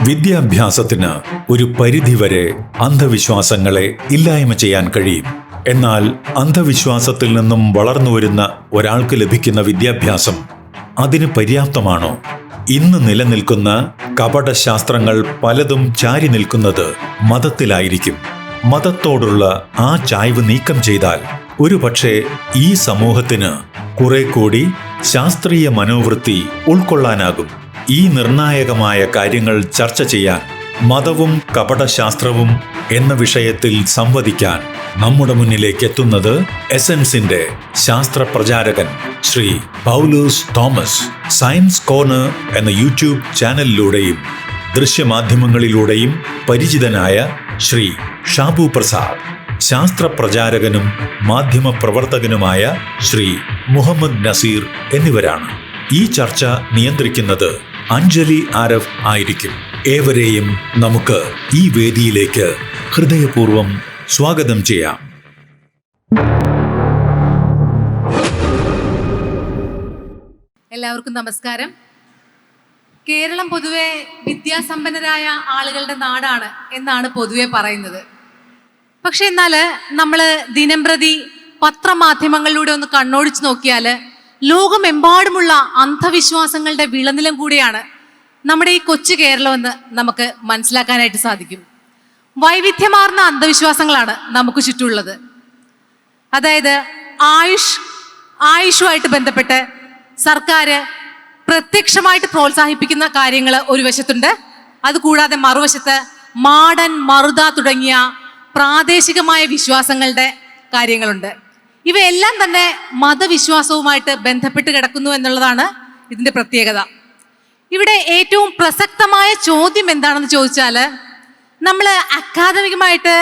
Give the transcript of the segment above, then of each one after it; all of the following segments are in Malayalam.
വിദ്യാഭ്യാസത്തിന് ഒരു പരിധിവരെ അന്ധവിശ്വാസങ്ങളെ ഇല്ലായ്മ ചെയ്യാൻ കഴിയും. എന്നാൽ അന്ധവിശ്വാസത്തിൽ നിന്നും വളർന്നുവരുന്ന ഒരാൾക്ക് ലഭിക്കുന്ന വിദ്യാഭ്യാസം അതിന് പര്യാപ്തമാണോ? ഇന്ന് നിലനിൽക്കുന്ന കപടശാസ്ത്രങ്ങൾ പലതും ചാരി നിൽക്കുന്നത് മതത്തിലായിരിക്കും. മതത്തോടുള്ള ആ ചായ്വ് നീക്കം ചെയ്താൽ ഒരുപക്ഷെ ഈ സമൂഹത്തിന് കുറെ കൂടി ശാസ്ത്രീയ മനോവൃത്തി ഉൾക്കൊള്ളാനാകും. ഈ നിർണായകമായ കാര്യങ്ങൾ ചർച്ച ചെയ്യാൻ മതവും കപടശാസ്ത്രവും എന്ന വിഷയത്തിൽ സംവദിക്കാൻ നമ്മുടെ മുന്നിലേക്ക് എത്തുന്നത് എസൻസിന്റെ ശാസ്ത്ര പ്രചാരകൻ ശ്രീ പൗലോസ് തോമസ്. സയൻസ് കോർണർ എന്ന യൂട്യൂബ് ചാനലിലൂടെയും ദൃശ്യമാധ്യമങ്ങളിലൂടെയും പരിചിതനായ ശ്രീ ഷാബു പ്രസാദ്, ശാസ്ത്ര പ്രചാരകനും മാധ്യമ പ്രവർത്തകനുമായ ശ്രീ മുഹമ്മദ് നസീർ എന്നിവരാണ്. ഈ ചർച്ച നിയന്ത്രിക്കുന്നത് അഞ്ജലി ആരഫ് ആയിരിക്കും. ഏവരെയും നമുക്ക് ഈ വേദിയിലേക്ക് ഹൃദയപൂർവ്വം സ്വാഗതം ചെയ്യാം. എല്ലാവർക്കും നമസ്കാരം. കേരളം പൊതുവെ വിദ്യാസമ്പന്നരായ ആളുകളുടെ നാടാണ് എന്നാണ് പൊതുവെ പറയുന്നത്. പക്ഷെ എന്നാൽ നമ്മൾ ദിനംപ്രതി പത്രമാധ്യമങ്ങളിലൂടെ ഒന്ന് കണ്ണോടിച്ച് നോക്കിയാൽ ലോകമെമ്പാടുമുള്ള അന്ധവിശ്വാസങ്ങളുടെ വിളനിലം കൂടിയാണ് നമ്മുടെ ഈ കൊച്ചു കേരളമെന്ന് നമുക്ക് മനസ്സിലാക്കാനായിട്ട് സാധിക്കും. വൈവിധ്യമാർന്ന അന്ധവിശ്വാസങ്ങളാണ് നമുക്ക് ചുറ്റുമുള്ളത്. അതായത് ആയുഷുമായിട്ട് ബന്ധപ്പെട്ട് സർക്കാർ പ്രത്യക്ഷമായിട്ട് പ്രോത്സാഹിപ്പിക്കുന്ന കാര്യങ്ങൾ ഒരു വശത്തുണ്ട്. അതുകൂടാതെ മറുവശത്ത് മാടൻ, മറുത തുടങ്ങിയ പ്രാദേശികമായ വിശ്വാസങ്ങളുടെ കാര്യങ്ങളുണ്ട്. ഇവയെല്ലാം തന്നെ മതവിശ്വാസവുമായിട്ട് ബന്ധപ്പെട്ട് കിടക്കുന്നു എന്നുള്ളതാണ് ഇതിൻ്റെ പ്രത്യേകത. ഇവിടെ ഏറ്റവും പ്രസക്തമായ ചോദ്യം എന്താണെന്ന് ചോദിച്ചാൽ, നമ്മൾ അക്കാദമികമായിട്ട്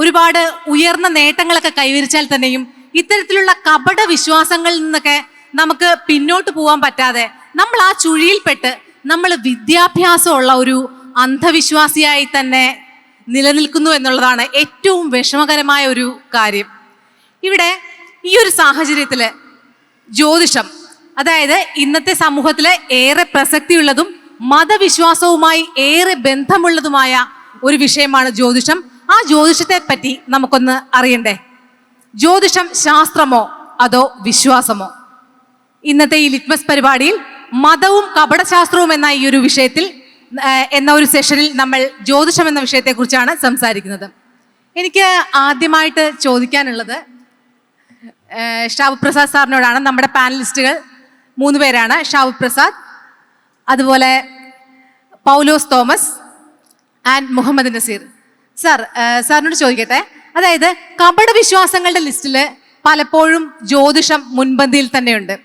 ഒരുപാട് ഉയർന്ന നേട്ടങ്ങളൊക്കെ കൈവരിച്ചാൽ തന്നെയും ഇത്തരത്തിലുള്ള കപട വിശ്വാസങ്ങളിൽ നിന്നൊക്കെ നമുക്ക് പിന്നോട്ട് പോകാൻ പറ്റാതെ നമ്മൾ ആ ചുഴിയിൽപ്പെട്ട് നമ്മൾ വിദ്യാഭ്യാസമുള്ള ഒരു അന്ധവിശ്വാസിയായി തന്നെ നിലനിൽക്കുന്നു എന്നുള്ളതാണ് ഏറ്റവും വിഷമകരമായ ഒരു കാര്യം. ഇവിടെ ഈ ഒരു സാഹചര്യത്തിൽ ജ്യോതിഷം, അതായത് ഇന്നത്തെ സമൂഹത്തിൽ ഏറെ പ്രസക്തിയുള്ളതും മതവിശ്വാസവുമായി ഏറെ ബന്ധമുള്ളതുമായ ഒരു വിഷയമാണ് ജ്യോതിഷം. ആ ജ്യോതിഷത്തെ പറ്റി നമുക്കൊന്ന് അറിയണ്ടേ? ജ്യോതിഷം ശാസ്ത്രമോ അതോ വിശ്വാസമോ? ഇന്നത്തെ ഈ ലിറ്റ്മസ് പരിപാടിയിൽ മതവും കപടശാസ്ത്രവും എന്ന ഈ ഒരു വിഷയത്തിൽ എന്ന ഒരു സെഷനിൽ നമ്മൾ ജ്യോതിഷം എന്ന വിഷയത്തെക്കുറിച്ചാണ് സംസാരിക്കുന്നത്. എനിക്ക് ആദ്യമായിട്ട് ചോദിക്കാനുള്ളത് ഷാബു പ്രസാദ് സാറിനോടാണ്. നമ്മുടെ പാനലിസ്റ്റുകൾ 3 പേരാണ്: ഷാബു പ്രസാദ്, അതുപോലെ പൗലോസ് തോമസ് ആൻഡ് മുഹമ്മദ് നസീർ. സാറിനോട് ചോദിക്കട്ടെ, അതായത് കപട വിശ്വാസങ്ങളുടെ ലിസ്റ്റിൽ പലപ്പോഴും ജ്യോതിഷം മുൻപന്തിയിൽ തന്നെയുണ്ട്.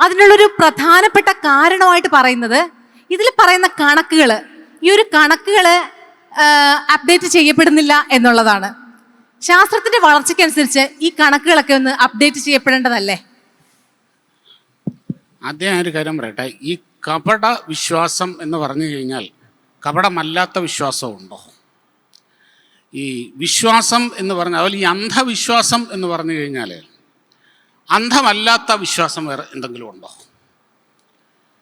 അതിനുള്ളൊരു പ്രധാനപ്പെട്ട കാരണമായിട്ട് പറയുന്നത് ഇതിൽ പറയുന്ന കണക്കുകൾ, ഈ ഒരു കണക്കുകൾ അപ്ഡേറ്റ് ചെയ്യപ്പെടുന്നില്ല എന്നുള്ളതാണ്. ശാസ്ത്രത്തിന്റെ വളർച്ചയ്ക്കനുസരിച്ച് ഈ കണക്കുകളൊക്കെ ഒന്ന് അപ്ഡേറ്റ് ചെയ്യപ്പെടേണ്ടതല്ലേ? ആദ്യം ഒരു കാര്യം പറയട്ടെ. ഈ കപട വിശ്വാസം എന്ന് പറഞ്ഞു കഴിഞ്ഞാൽ കപടമല്ലാത്ത വിശ്വാസമുണ്ടോ? ഈ വിശ്വാസം എന്ന് പറഞ്ഞാൽ, അതുപോലെ ഈ അന്ധവിശ്വാസം എന്ന് പറഞ്ഞു കഴിഞ്ഞാൽ അന്ധമല്ലാത്ത വിശ്വാസം വേറെ എന്തെങ്കിലും ഉണ്ടോ?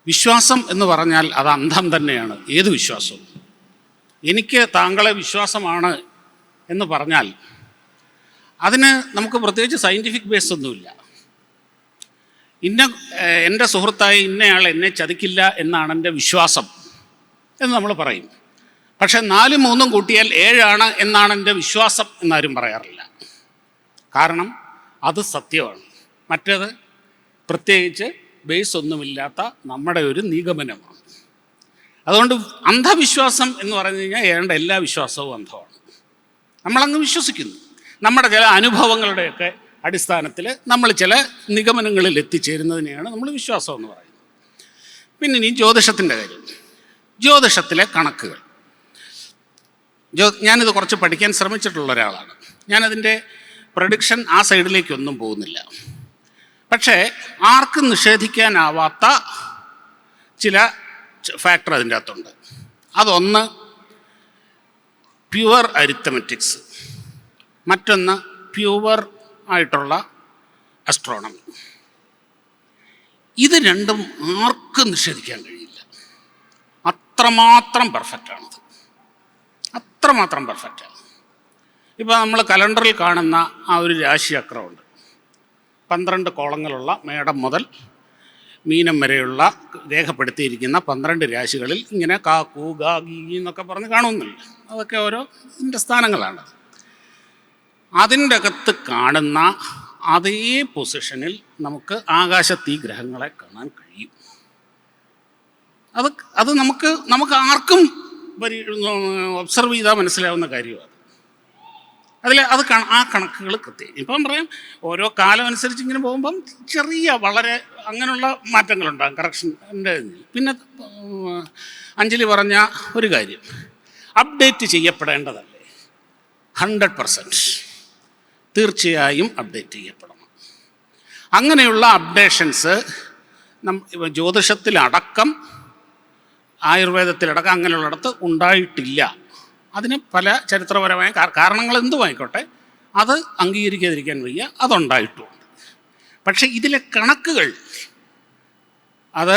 വിശ്വാസം എന്ന് പറഞ്ഞാൽ അത് അന്ധം തന്നെയാണ്. ഏത് വിശ്വാസവും. എനിക്ക് താങ്കളെ വിശ്വാസമാണ് എന്ന് പറഞ്ഞാൽ അതിന് നമുക്ക് പ്രത്യേകിച്ച് സയൻറ്റിഫിക് ബേസ് ഒന്നുമില്ല. എൻ്റെ സുഹൃത്തായ ഇന്നയാൾ എന്നെ ചതിക്കില്ല എന്നാണ് എൻ്റെ വിശ്വാസം എന്ന് നമ്മൾ പറയും. പക്ഷെ 4 3 കൂട്ടിയാൽ 7 എന്നാണ് എൻ്റെ വിശ്വാസം എന്നാരും പറയാറില്ല. കാരണം അത് സത്യമാണ്. മറ്റേത് പ്രത്യേകിച്ച് ബേസ് ഒന്നുമില്ലാത്ത നമ്മുടെ ഒരു നിഗമനമാണ്. അതുകൊണ്ട് അന്ധവിശ്വാസം എന്ന് പറഞ്ഞു കഴിഞ്ഞാൽ ഏതാണ്ട് എല്ലാ വിശ്വാസവും അന്ധമാണ്. നമ്മളങ്ങ് വിശ്വസിക്കുന്നു. നമ്മുടെ ചില അനുഭവങ്ങളുടെയൊക്കെ അടിസ്ഥാനത്തിൽ നമ്മൾ ചില നിഗമനങ്ങളിൽ എത്തിച്ചേരുന്നതിനെയാണ് നമ്മൾ വിശ്വാസം എന്ന് പറയുന്നത്. പിന്നെ ഇനി ജ്യോതിഷത്തിൻ്റെ കാര്യം. ജ്യോതിഷത്തിലെ കണക്കുകൾ, ഞാനിത് കുറച്ച് പഠിക്കാൻ ശ്രമിച്ചിട്ടുള്ള ഒരാളാണ്. ഞാനതിൻ്റെ പ്രഡിക്ഷൻ ആ സൈഡിലേക്കൊന്നും പോകുന്നില്ല. പക്ഷേ ആർക്കും നിഷേധിക്കാനാവാത്ത ചില ഫാക്ടർ അതിൻ്റെ അകത്തുണ്ട്. അതൊന്ന് പ്യുവർ അരിത്തമെറ്റിക്സ്, മറ്റൊന്ന് പ്യുവർ ആയിട്ടുള്ള അസ്ട്രോണമി. ഇത് രണ്ടും ആർക്കും നിഷേധിക്കാൻ കഴിയില്ല. അത്രമാത്രം പെർഫെക്റ്റാണത്, അത്രമാത്രം പെർഫെക്റ്റാണ്. ഇപ്പോൾ നമ്മൾ കലണ്ടറിൽ കാണുന്ന ആ ഒരു രാശിചക്രമുണ്ട്, 12 കോളങ്ങളുള്ള മേടം മുതൽ മീനം വരെയുള്ള രേഖപ്പെടുത്തിയിരിക്കുന്ന 12 രാശികളിൽ ഇങ്ങനെ കാ കൂ ഗാ ഗീ എന്നൊക്കെ പറഞ്ഞ് കാണുന്നില്ല. അതൊക്കെ ഓരോ ഇതിൻ്റെ സ്ഥാനങ്ങളാണ്. അതിൻ്റെ അകത്ത് കാണുന്ന അതേ പൊസിഷനിൽ നമുക്ക് ആകാശത്ത് ഈ ഗ്രഹങ്ങളെ കാണാൻ കഴിയും. അത് നമുക്ക് ആർക്കും ഒബ്സർവ് ചെയ്താൽ മനസ്സിലാവുന്ന കാര്യമാണ്. ആ കണക്കുകൾ കൃത്യം. ഇപ്പം പറയാം, ഓരോ കാലം അനുസരിച്ച് ഇങ്ങനെ പോകുമ്പം ചെറിയ വളരെ അങ്ങനെയുള്ള മാറ്റങ്ങളുണ്ടാകും കറക്ഷൻ്റെ. പിന്നെ അഞ്ജലി പറഞ്ഞ ഒരു കാര്യം, അപ്ഡേറ്റ് ചെയ്യപ്പെടേണ്ടതല്ലേ? 100% തീർച്ചയായും അപ്ഡേറ്റ് ചെയ്യപ്പെടണം. അങ്ങനെയുള്ള അപ്ഡേഷൻസ് ജ്യോതിഷത്തിലടക്കം ആയുർവേദത്തിലടക്കം അങ്ങനെയുള്ളിടത്ത് ഉണ്ടായിട്ടില്ല. അതിന് പല ചരിത്രപരമായ കാരണങ്ങൾ എന്തുമായിക്കോട്ടെ, അത് അംഗീകരിക്കാതിരിക്കാൻ വയ്യ, അതുണ്ടായിട്ടുമുണ്ട്. പക്ഷേ ഇതിലെ കണക്കുകൾ, അത്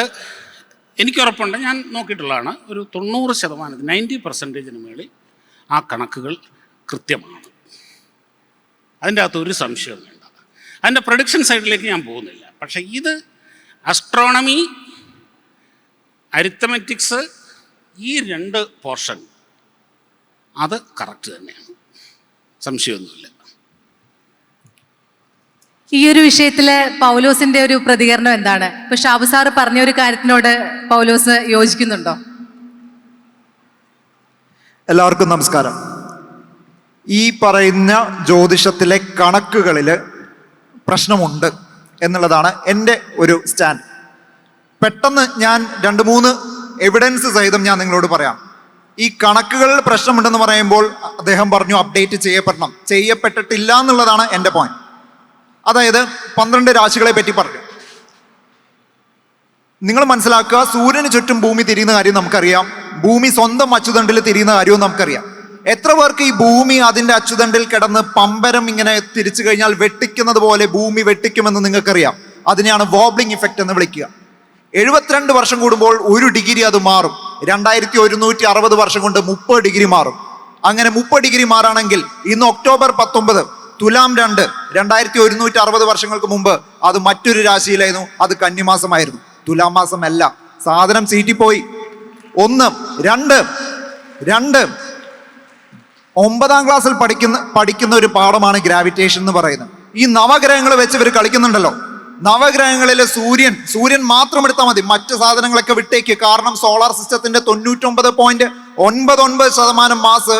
എനിക്കുറപ്പുണ്ട്, ഞാൻ നോക്കിയിട്ടുള്ളതാണ്, ഒരു 90%, 90% മേളിൽ ആ കണക്കുകൾ കൃത്യമാണ്. അതിൻ്റെ അകത്ത് ഒരു സംശയവും വേണ്ട. അതിൻ്റെ പ്രൊഡിക്ഷൻ സൈഡിലേക്ക് ഞാൻ പോകുന്നില്ല. പക്ഷേ ഇത് അസ്ട്രോണമി, അരിത്തമെറ്റിക്സ്, ഈ 2 പോർഷൻ അത് കറക്റ്റ് തന്നെയാണ്, സംശയമൊന്നുമില്ല. ഈ ഒരു വിഷയത്തില് പൗലോസിന്റെ ഒരു പ്രതികരണം എന്താണ്? ഇപ്പൊ ഷാബു സാറ് പറഞ്ഞ ഒരു കാര്യത്തിനോട് പൗലോസ് യോജിക്കുന്നുണ്ടോ? എല്ലാവർക്കും നമസ്കാരം. ഈ പറയുന്ന ജ്യോതിഷത്തിലെ കണക്കുകളിൽ പ്രശ്നമുണ്ട് എന്നുള്ളതാണ് എൻ്റെ ഒരു സ്റ്റാൻഡ്. പെട്ടെന്ന് ഞാൻ 2-3 എവിഡൻസ് സഹിതം ഞാൻ നിങ്ങളോട് പറയാം. ഈ കണക്കുകളിൽ പ്രശ്നമുണ്ടെന്ന് പറയുമ്പോൾ അദ്ദേഹം പറഞ്ഞു അപ്ഡേറ്റ് ചെയ്യപ്പെടണം. ചെയ്യപ്പെട്ടിട്ടില്ല എന്നുള്ളതാണ് എൻ്റെ പോയിന്റ്. അതായത് 12 രാശികളെ പറ്റി പറഞ്ഞു. നിങ്ങൾ മനസ്സിലാക്കുക, സൂര്യന് ചുറ്റും ഭൂമി തിരിയുന്ന കാര്യം നമുക്കറിയാം, ഭൂമി സ്വന്തം അച്ചുതണ്ടിൽ തിരിയുന്ന കാര്യവും നമുക്കറിയാം. എത്ര പേർക്ക് ഈ ഭൂമി അതിൻ്റെ അച്ചുതണ്ടിൽ കിടന്ന് പമ്പരം ഇങ്ങനെ തിരിച്ചു കഴിഞ്ഞാൽ വെട്ടിക്കുന്നത് പോലെ ഭൂമി വെട്ടിക്കുമെന്ന് നിങ്ങൾക്കറിയാം. അതിനെയാണ് വോബ്ലിംഗ് ഇഫക്റ്റ് എന്ന് വിളിക്കുക. 72 വർഷം കൂടുമ്പോൾ 1 ഡിഗ്രി അത് മാറും. 2160 വർഷം കൊണ്ട് 30 ഡിഗ്രി മാറും. അങ്ങനെ 30 ഡിഗ്രി മാറാണെങ്കിൽ ഇന്ന് ഒക്ടോബർ 19, തുലാം 2, 2160 വർഷങ്ങൾക്ക് മുമ്പ് അത് മറ്റൊരു രാശിയിലായിരുന്നു. അത് കന്നിമാസമായിരുന്നു, തുലാം മാസമല്ല. സാധനം സീറ്റിപ്പോയി. 1, 2 9ാം ക്ലാസ്സിൽ പഠിക്കുന്ന ഒരു പാഠമാണ് ഗ്രാവിറ്റേഷൻ എന്ന് പറയുന്നത്. ഈ നവഗ്രഹങ്ങൾ വെച്ച് ഇവർ കളിക്കുന്നുണ്ടല്ലോ. നവഗ്രഹങ്ങളിലെ സൂര്യൻ മാത്രം എടുത്താൽ മതി, മറ്റ് സാധനങ്ങളൊക്കെ വിട്ടേക്ക്. കാരണം സോളാർ സിസ്റ്റത്തിന്റെ 99.99% മാസ്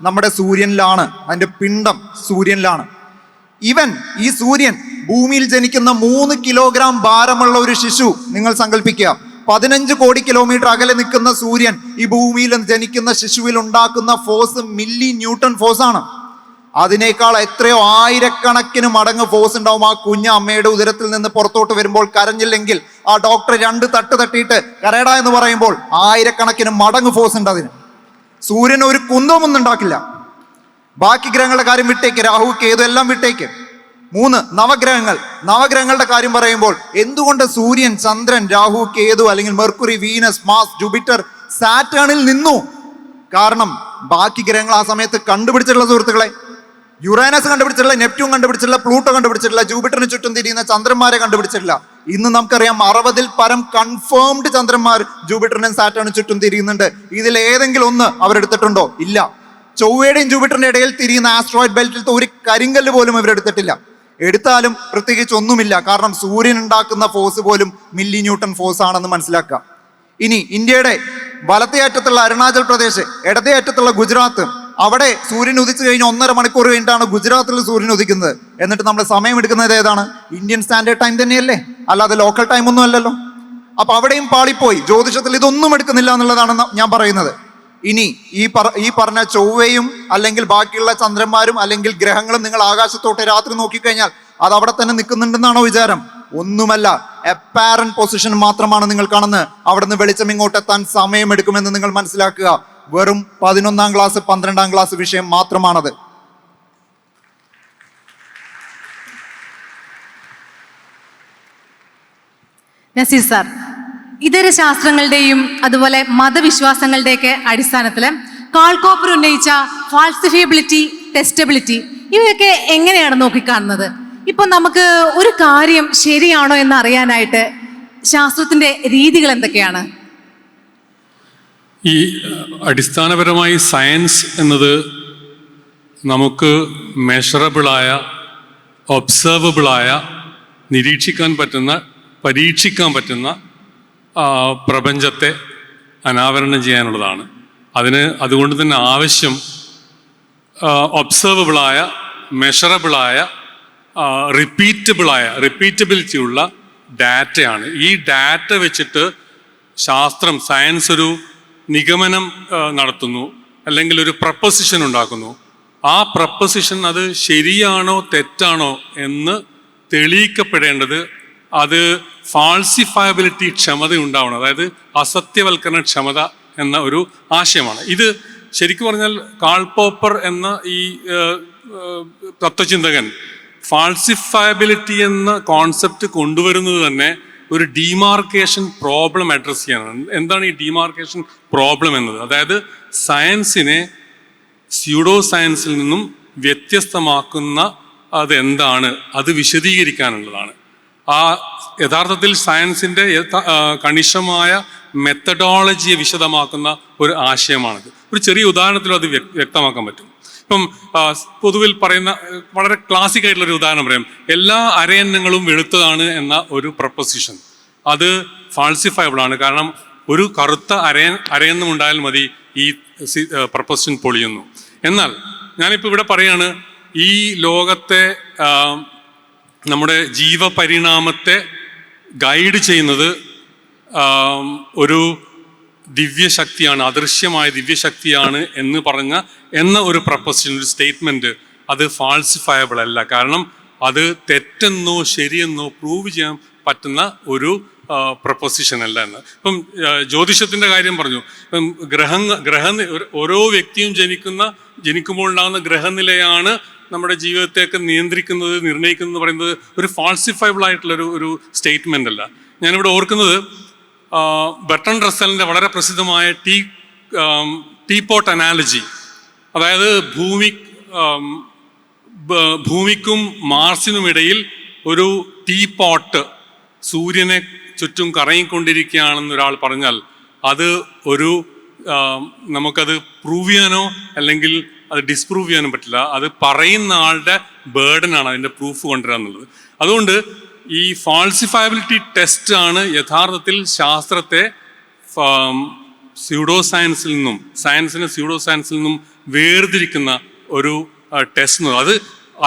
നമ്മുടെ സൂര്യനിലാണ്, അതിന്റെ പിണ്ഡം സൂര്യനിലാണ്. ഈ സൂര്യൻ ഭൂമിയിൽ ജനിക്കുന്ന 3 കിലോഗ്രാം ഭാരമുള്ള ഒരു ശിശു നിങ്ങൾ സങ്കല്പിക്കുക. 15 കോടി കിലോമീറ്റർ അകലെ നിൽക്കുന്ന സൂര്യൻ ഈ ഭൂമിയിൽ ജനിക്കുന്ന ശിശുവിൽ ഉണ്ടാക്കുന്ന ഫോഴ്സ് മില്ലി ന്യൂട്ടൺ ഫോഴ്സ് ആണ്. അതിനേക്കാൾ എത്രയോ ആയിരക്കണക്കിന് മടങ്ങ് ഫോഴ്സ് ഉണ്ടാവും ആ കുഞ്ഞ് അമ്മയുടെ ഉദരത്തിൽ നിന്ന് പുറത്തോട്ട് വരുമ്പോൾ. കരഞ്ഞില്ലെങ്കിൽ ആ ഡോക്ടർ 2 തട്ട് തട്ടിയിട്ട് കരയട എന്ന് പറയുമ്പോൾ ആയിരക്കണക്കിന് മടങ്ങ് ഫോഴ്സ് ഉണ്ട് അതിന്. സൂര്യൻ ഒരു കുന്തമൊന്നും ഉണ്ടാക്കില്ല. ബാക്കി ഗ്രഹങ്ങളുടെ കാര്യം വിട്ടേക്ക്, രാഹു കേതു എല്ലാം വിട്ടേക്ക്. 3 നവഗ്രഹങ്ങളുടെ കാര്യം പറയുമ്പോൾ എന്തുകൊണ്ട് സൂര്യൻ, ചന്ദ്രൻ, രാഹു കേതു അല്ലെങ്കിൽ മെർക്കുറി, വീനസ്, മാർസ്, ജൂപ്പിറ്റർ, സാറ്റേണിൽ നിന്നു? കാരണം ബാക്കി ഗ്രഹങ്ങൾ ആ സമയത്ത് കണ്ടുപിടിച്ചിട്ടുള്ള സുഹൃത്തുക്കളെ, യുറേനസ് കണ്ടുപിടിച്ചിട്ടില്ല, നെപ്റ്റ്യൂൺ കണ്ടുപിടിച്ചിട്ടില്ല, പ്ലൂട്ടോ കണ്ടുപിടിച്ചിട്ടില്ല, ജൂപ്പിറ്ററിന് ചുറ്റും തിരിയുന്ന ചന്ദ്രന്മാരെ കണ്ടുപിടിച്ചിട്ടില്ല. ഇന്ന് നമുക്കറിയാം 60-ൽ പരം കൺഫേംഡ് ചന്ദ്രന്മാർ ജൂപ്പിറ്ററിനും സാറ്റേണിനും ചുറ്റും തിരിയുന്നുണ്ട്. ഇതിൽ ഏതെങ്കിലും ഒന്ന് അവരെടുത്തിട്ടുണ്ടോ? ഇല്ല. ചൊവ്വയുടെയും ജൂപ്പിറ്ററിന്റെ ഇടയിൽ തിരിയുന്ന ആസ്ട്രോയിഡ് ബെൽറ്റിലത്തെ ഒരു കരിങ്കല്ല് പോലും ഇവരെടുത്തിട്ടില്ല. എടുത്താലും പ്രത്യേകിച്ച് ഒന്നുമില്ല. കാരണം സൂര്യൻ ഉണ്ടാക്കുന്ന ഫോഴ്സ് പോലും മില്ലി ന്യൂട്ടൺ ഫോഴ്സ് ആണെന്ന് മനസ്സിലാക്കുക. ഇനി ഇന്ത്യയുടെ വലത്തേ അറ്റത്തുള്ള അരുണാചൽ പ്രദേശ്, ഇടത്തേ അറ്റത്തുള്ള ഗുജറാത്ത്, അവിടെ സൂര്യൻ ഉദിച്ചു കഴിഞ്ഞ് 1.5 മണിക്കൂർ കഴിഞ്ഞിട്ടാണ് ഗുജറാത്തിൽ സൂര്യൻ ഉദിക്കുന്നത്. എന്നിട്ട് നമ്മൾ സമയം എടുക്കുന്നത് ഏതാണ്? ഇന്ത്യൻ സ്റ്റാൻഡേർഡ് ടൈം തന്നെയല്ലേ, അല്ലാതെ ലോക്കൽ ടൈം ഒന്നും അല്ലല്ലോ. അപ്പൊ അവിടെയും പാളിപ്പോയി. ജ്യോതിഷത്തിൽ ഇതൊന്നും എടുക്കുന്നില്ല എന്നുള്ളതാണ് ഞാൻ പറയുന്നത്. ഇനി ഈ പറഞ്ഞ ചൊവ്വയും അല്ലെങ്കിൽ ബാക്കിയുള്ള ചന്ദ്രന്മാരും അല്ലെങ്കിൽ ഗ്രഹങ്ങളും നിങ്ങൾ ആകാശത്തോട്ട് രാത്രി നോക്കിക്കഴിഞ്ഞാൽ അത് അവിടെ തന്നെ നിൽക്കുന്നുണ്ടെന്നാണോ വിചാരം? ഒന്നുമല്ല, അപ്പാരന്റ് പൊസിഷൻ മാത്രമാണ് നിങ്ങൾ കാണുന്നത്. അവിടുന്ന് വെളിച്ചം ഇങ്ങോട്ട് എത്താൻ സമയമെടുക്കുമെന്ന് നിങ്ങൾ മനസ്സിലാക്കുക. വെറും 11ാം ക്ലാസ് 12ാം ക്ലാസ് വിഷയം മാത്രമാണത്. നസീർ സാർ, ഇതര ശാസ്ത്രങ്ങളുടെയും അതുപോലെ മതവിശ്വാസങ്ങളുടെയൊക്കെ അടിസ്ഥാനത്തിൽ കാൾ കോപ്പർ ഉന്നയിച്ച ഫാൾസിഫിയബിലിറ്റി, ടെസ്റ്റബിലിറ്റി ഇവയൊക്കെ എങ്ങനെയാണ് നോക്കിക്കാണുന്നത്? ഇപ്പൊ നമുക്ക് ഒരു കാര്യം ശരിയാണോ എന്ന് അറിയാനായിട്ട് ശാസ്ത്രത്തിന്റെ രീതികൾ എന്തൊക്കെയാണ്? ഈ അടിസ്ഥാനപരമായി സയൻസ് എന്നത് നമുക്ക് മെഷറബിളായ, ഒബ്സർവബിളായ, നിരീക്ഷിക്കാൻ പറ്റുന്ന, പരീക്ഷിക്കാൻ പറ്റുന്ന പ്രപഞ്ചത്തെ അനാവരണം ചെയ്യാനുള്ളതാണ്. അതുകൊണ്ട് തന്നെ ആവശ്യം ഒബ്സർവബിളായ, മെഷറബിളായ, റിപ്പീറ്റബിലിറ്റി ഉള്ള ഡാറ്റയാണ്. ഈ ഡാറ്റ വെച്ചിട്ട് സയൻസ് ഒരു നിഗമനം നടത്തുന്നു, അല്ലെങ്കിൽ ഒരു പ്രപ്പോസിഷൻ ഉണ്ടാക്കുന്നു. ആ പ്രപ്പോസിഷൻ അത് ശരിയാണോ തെറ്റാണോ എന്ന് തെളിയിക്കപ്പെടേണ്ടത് അത് ഫാൾസിഫയബിലിറ്റി ക്ഷമത ഉണ്ടാവണം, അതായത് അസത്യവൽക്കരണ ക്ഷമത എന്ന ഒരു ആശയമാണ്. ഇത് ശരിക്കും പറഞ്ഞാൽ കാൾ പോപ്പർ എന്ന ഈ തത്വചിന്തകൻ ഫാൾസിഫയബിലിറ്റി എന്ന കോൺസെപ്റ്റ് കൊണ്ടുവരുന്നത് തന്നെ ഒരു ഡിമാർക്കേഷൻ പ്രോബ്ലം അഡ്രസ് ചെയ്യാനാണ്. എന്താണ് ഈ ഡിമാർക്കേഷൻ പ്രോബ്ലം എന്നത്? അതായത് സയൻസിനെ സ്യൂഡോ സയൻസിൽ നിന്നും വ്യത്യസ്തമാക്കുന്ന അതെന്താണ്, അത് വിശദീകരിക്കാനുള്ളതാണ്. യഥാർത്ഥത്തിൽ സയൻസിൻ്റെ കണിശമായ മെത്തഡോളജിയെ വിശദമാക്കുന്ന ഒരു ആശയമാണിത്. ഒരു ചെറിയ ഉദാഹരണത്തിലും അത് വ്യക്തമാക്കാൻ പറ്റും. ഇപ്പം പൊതുവിൽ പറയുന്ന വളരെ ക്ലാസിക് ആയിട്ടുള്ളൊരു ഉദാഹരണം പറയാം. എല്ലാ അരയന്നങ്ങളും വെളുത്തതാണ് എന്ന ഒരു പ്രപ്പോസിഷൻ അത് ഫാൾസിഫയബിൾ ആണ്. കാരണം ഒരു കറുത്ത അരയന്നം ഉണ്ടായാൽ മതി ഈ പ്രപ്പോസിഷൻ പൊളിയുന്നു. എന്നാൽ ഞാനിപ്പോൾ ഇവിടെ പറയാണ്, ഈ ലോകത്തെ നമ്മുടെ ജീവപരിണാമത്തെ ഗൈഡ് ചെയ്യുന്നത് ഒരു ദിവ്യശക്തിയാണ്, അദൃശ്യമായ ദിവ്യശക്തിയാണ് എന്ന ഒരു പ്രപ്പോസിഷൻ, ഒരു സ്റ്റേറ്റ്മെന്റ്, അത് ഫാൾസിഫയബിൾ അല്ല. കാരണം അത് തെറ്റെന്നോ ശരിയെന്നോ പ്രൂവ് ചെയ്യാൻ പറ്റുന്ന ഒരു പ്രപ്പോസിഷൻ അല്ല എന്ന്. ഇപ്പം ജ്യോതിഷത്തിന്റെ കാര്യം പറഞ്ഞു. ഇപ്പം ഓരോ വ്യക്തിയും ജനിക്കുമ്പോൾ ഉണ്ടാകുന്ന ഗ്രഹനിലയാണ് നമ്മുടെ ജീവിതത്തെയൊക്കെ നിർണ്ണയിക്കുന്നത് പറയുന്നത് ഒരു ഫാൾസിഫയബിൾ ആയിട്ടുള്ള ഒരു സ്റ്റേറ്റ്മെന്റ് അല്ല. ഞാനിവിടെ ഓർക്കുന്നത് ബർട്രൻഡ് റസ്സലിന്റെ വളരെ പ്രസിദ്ധമായ ടീപോട്ട് അനാലജി. അതായത് ഭൂമിക്കും മാർസിനുമിടയിൽ ഒരു ടീപോട്ട് സൂര്യനെ ചുറ്റും കറങ്ങിക്കൊണ്ടിരിക്കുകയാണെന്ന് ഒരാൾ പറഞ്ഞാൽ അത് നമുക്കത് പ്രൂവ് ചെയ്യാനോ അല്ലെങ്കിൽ അത് ഡിസ്പ്രൂവ് ചെയ്യാനും പറ്റില്ല. അത് പറയുന്ന ആളുടെ ബേർഡനാണ് അതിൻ്റെ പ്രൂഫ് കൊണ്ടുവരാന്നുള്ളത്. അതുകൊണ്ട് ഈ ഫാൾസിഫയബിലിറ്റി ടെസ്റ്റ് ആണ് യഥാർത്ഥത്തിൽ ശാസ്ത്രത്തെ സയൻസിനെ സ്യൂഡോ സയൻസിൽ നിന്നും വേർതിരിക്കുന്ന ഒരു ടെസ്റ്റ്. അത്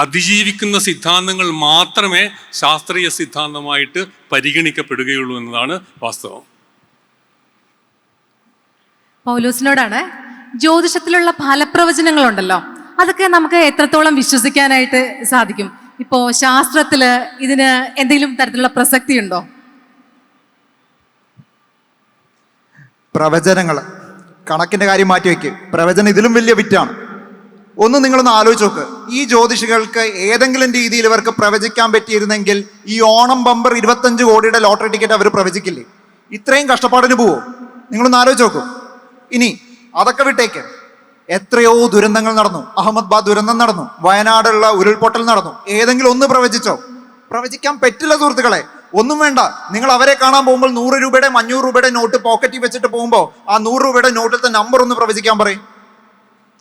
അതിജീവിക്കുന്ന സിദ്ധാന്തങ്ങൾ മാത്രമേ ശാസ്ത്രീയ സിദ്ധാന്തമായിട്ട് പരിഗണിക്കപ്പെടുകയുള്ളൂ എന്നതാണ് വാസ്തവം. പൗലോസിനോടാണ്, ജ്യോതിഷത്തിലുള്ള ഫലപ്രവചനങ്ങളുണ്ടല്ലോ, അതൊക്കെ നമുക്ക് എത്രത്തോളം വിശ്വസിക്കാനായിട്ട് സാധിക്കും? ഇപ്പോ ശാസ്ത്രത്തില് ഇതിന് എന്തെങ്കിലും തരത്തിലുള്ള പ്രസക്തി ഉണ്ടോ? പ്രവചനങ്ങൾ കണക്കിന്റെ കാര്യം മാറ്റി വെക്ക്, പ്രവചനം ഇതിലും വലിയ വിറ്റാണ്. നിങ്ങളൊന്ന് ആലോചിച്ച് നോക്ക്. ഈ ജ്യോതിഷികൾക്ക് ഏതെങ്കിലും രീതിയിൽ ഇവർക്ക് പ്രവചിക്കാൻ പറ്റിയിരുന്നെങ്കിൽ ഈ ഓണം ബമ്പർ 25 കോടിയുടെ ലോട്ടറി ടിക്കറ്റ് അവർ പ്രവചിക്കില്ലേ? ഇത്രയും കഷ്ടപ്പാടിന് പോവോ? നിങ്ങളൊന്ന് ആലോചിച്ച് നോക്കൂ. ഇനി അതൊക്കെ വിട്ടേക്ക്, എത്രയോ ദുരന്തങ്ങൾ നടന്നു. അഹമ്മദാബാദ് ദുരന്തം നടന്നു, വയനാടുള്ള ഉരുൾപൊട്ടൽ നടന്നു. ഏതെങ്കിലും ഒന്ന് പ്രവചിച്ചോ? പ്രവചിക്കാൻ പറ്റില്ല സുഹൃത്തുക്കളെ. ഒന്നും വേണ്ട, നിങ്ങൾ അവരെ കാണാൻ പോകുമ്പോൾ 100 രൂപയുടെ 500 രൂപയുടെ നോട്ട് പോക്കറ്റിൽ വെച്ചിട്ട് പോകുമ്പോൾ ആ 100 രൂപയുടെ നോട്ടിലത്തെ നമ്പർ ഒന്ന് പ്രവചിക്കാൻ പറയും.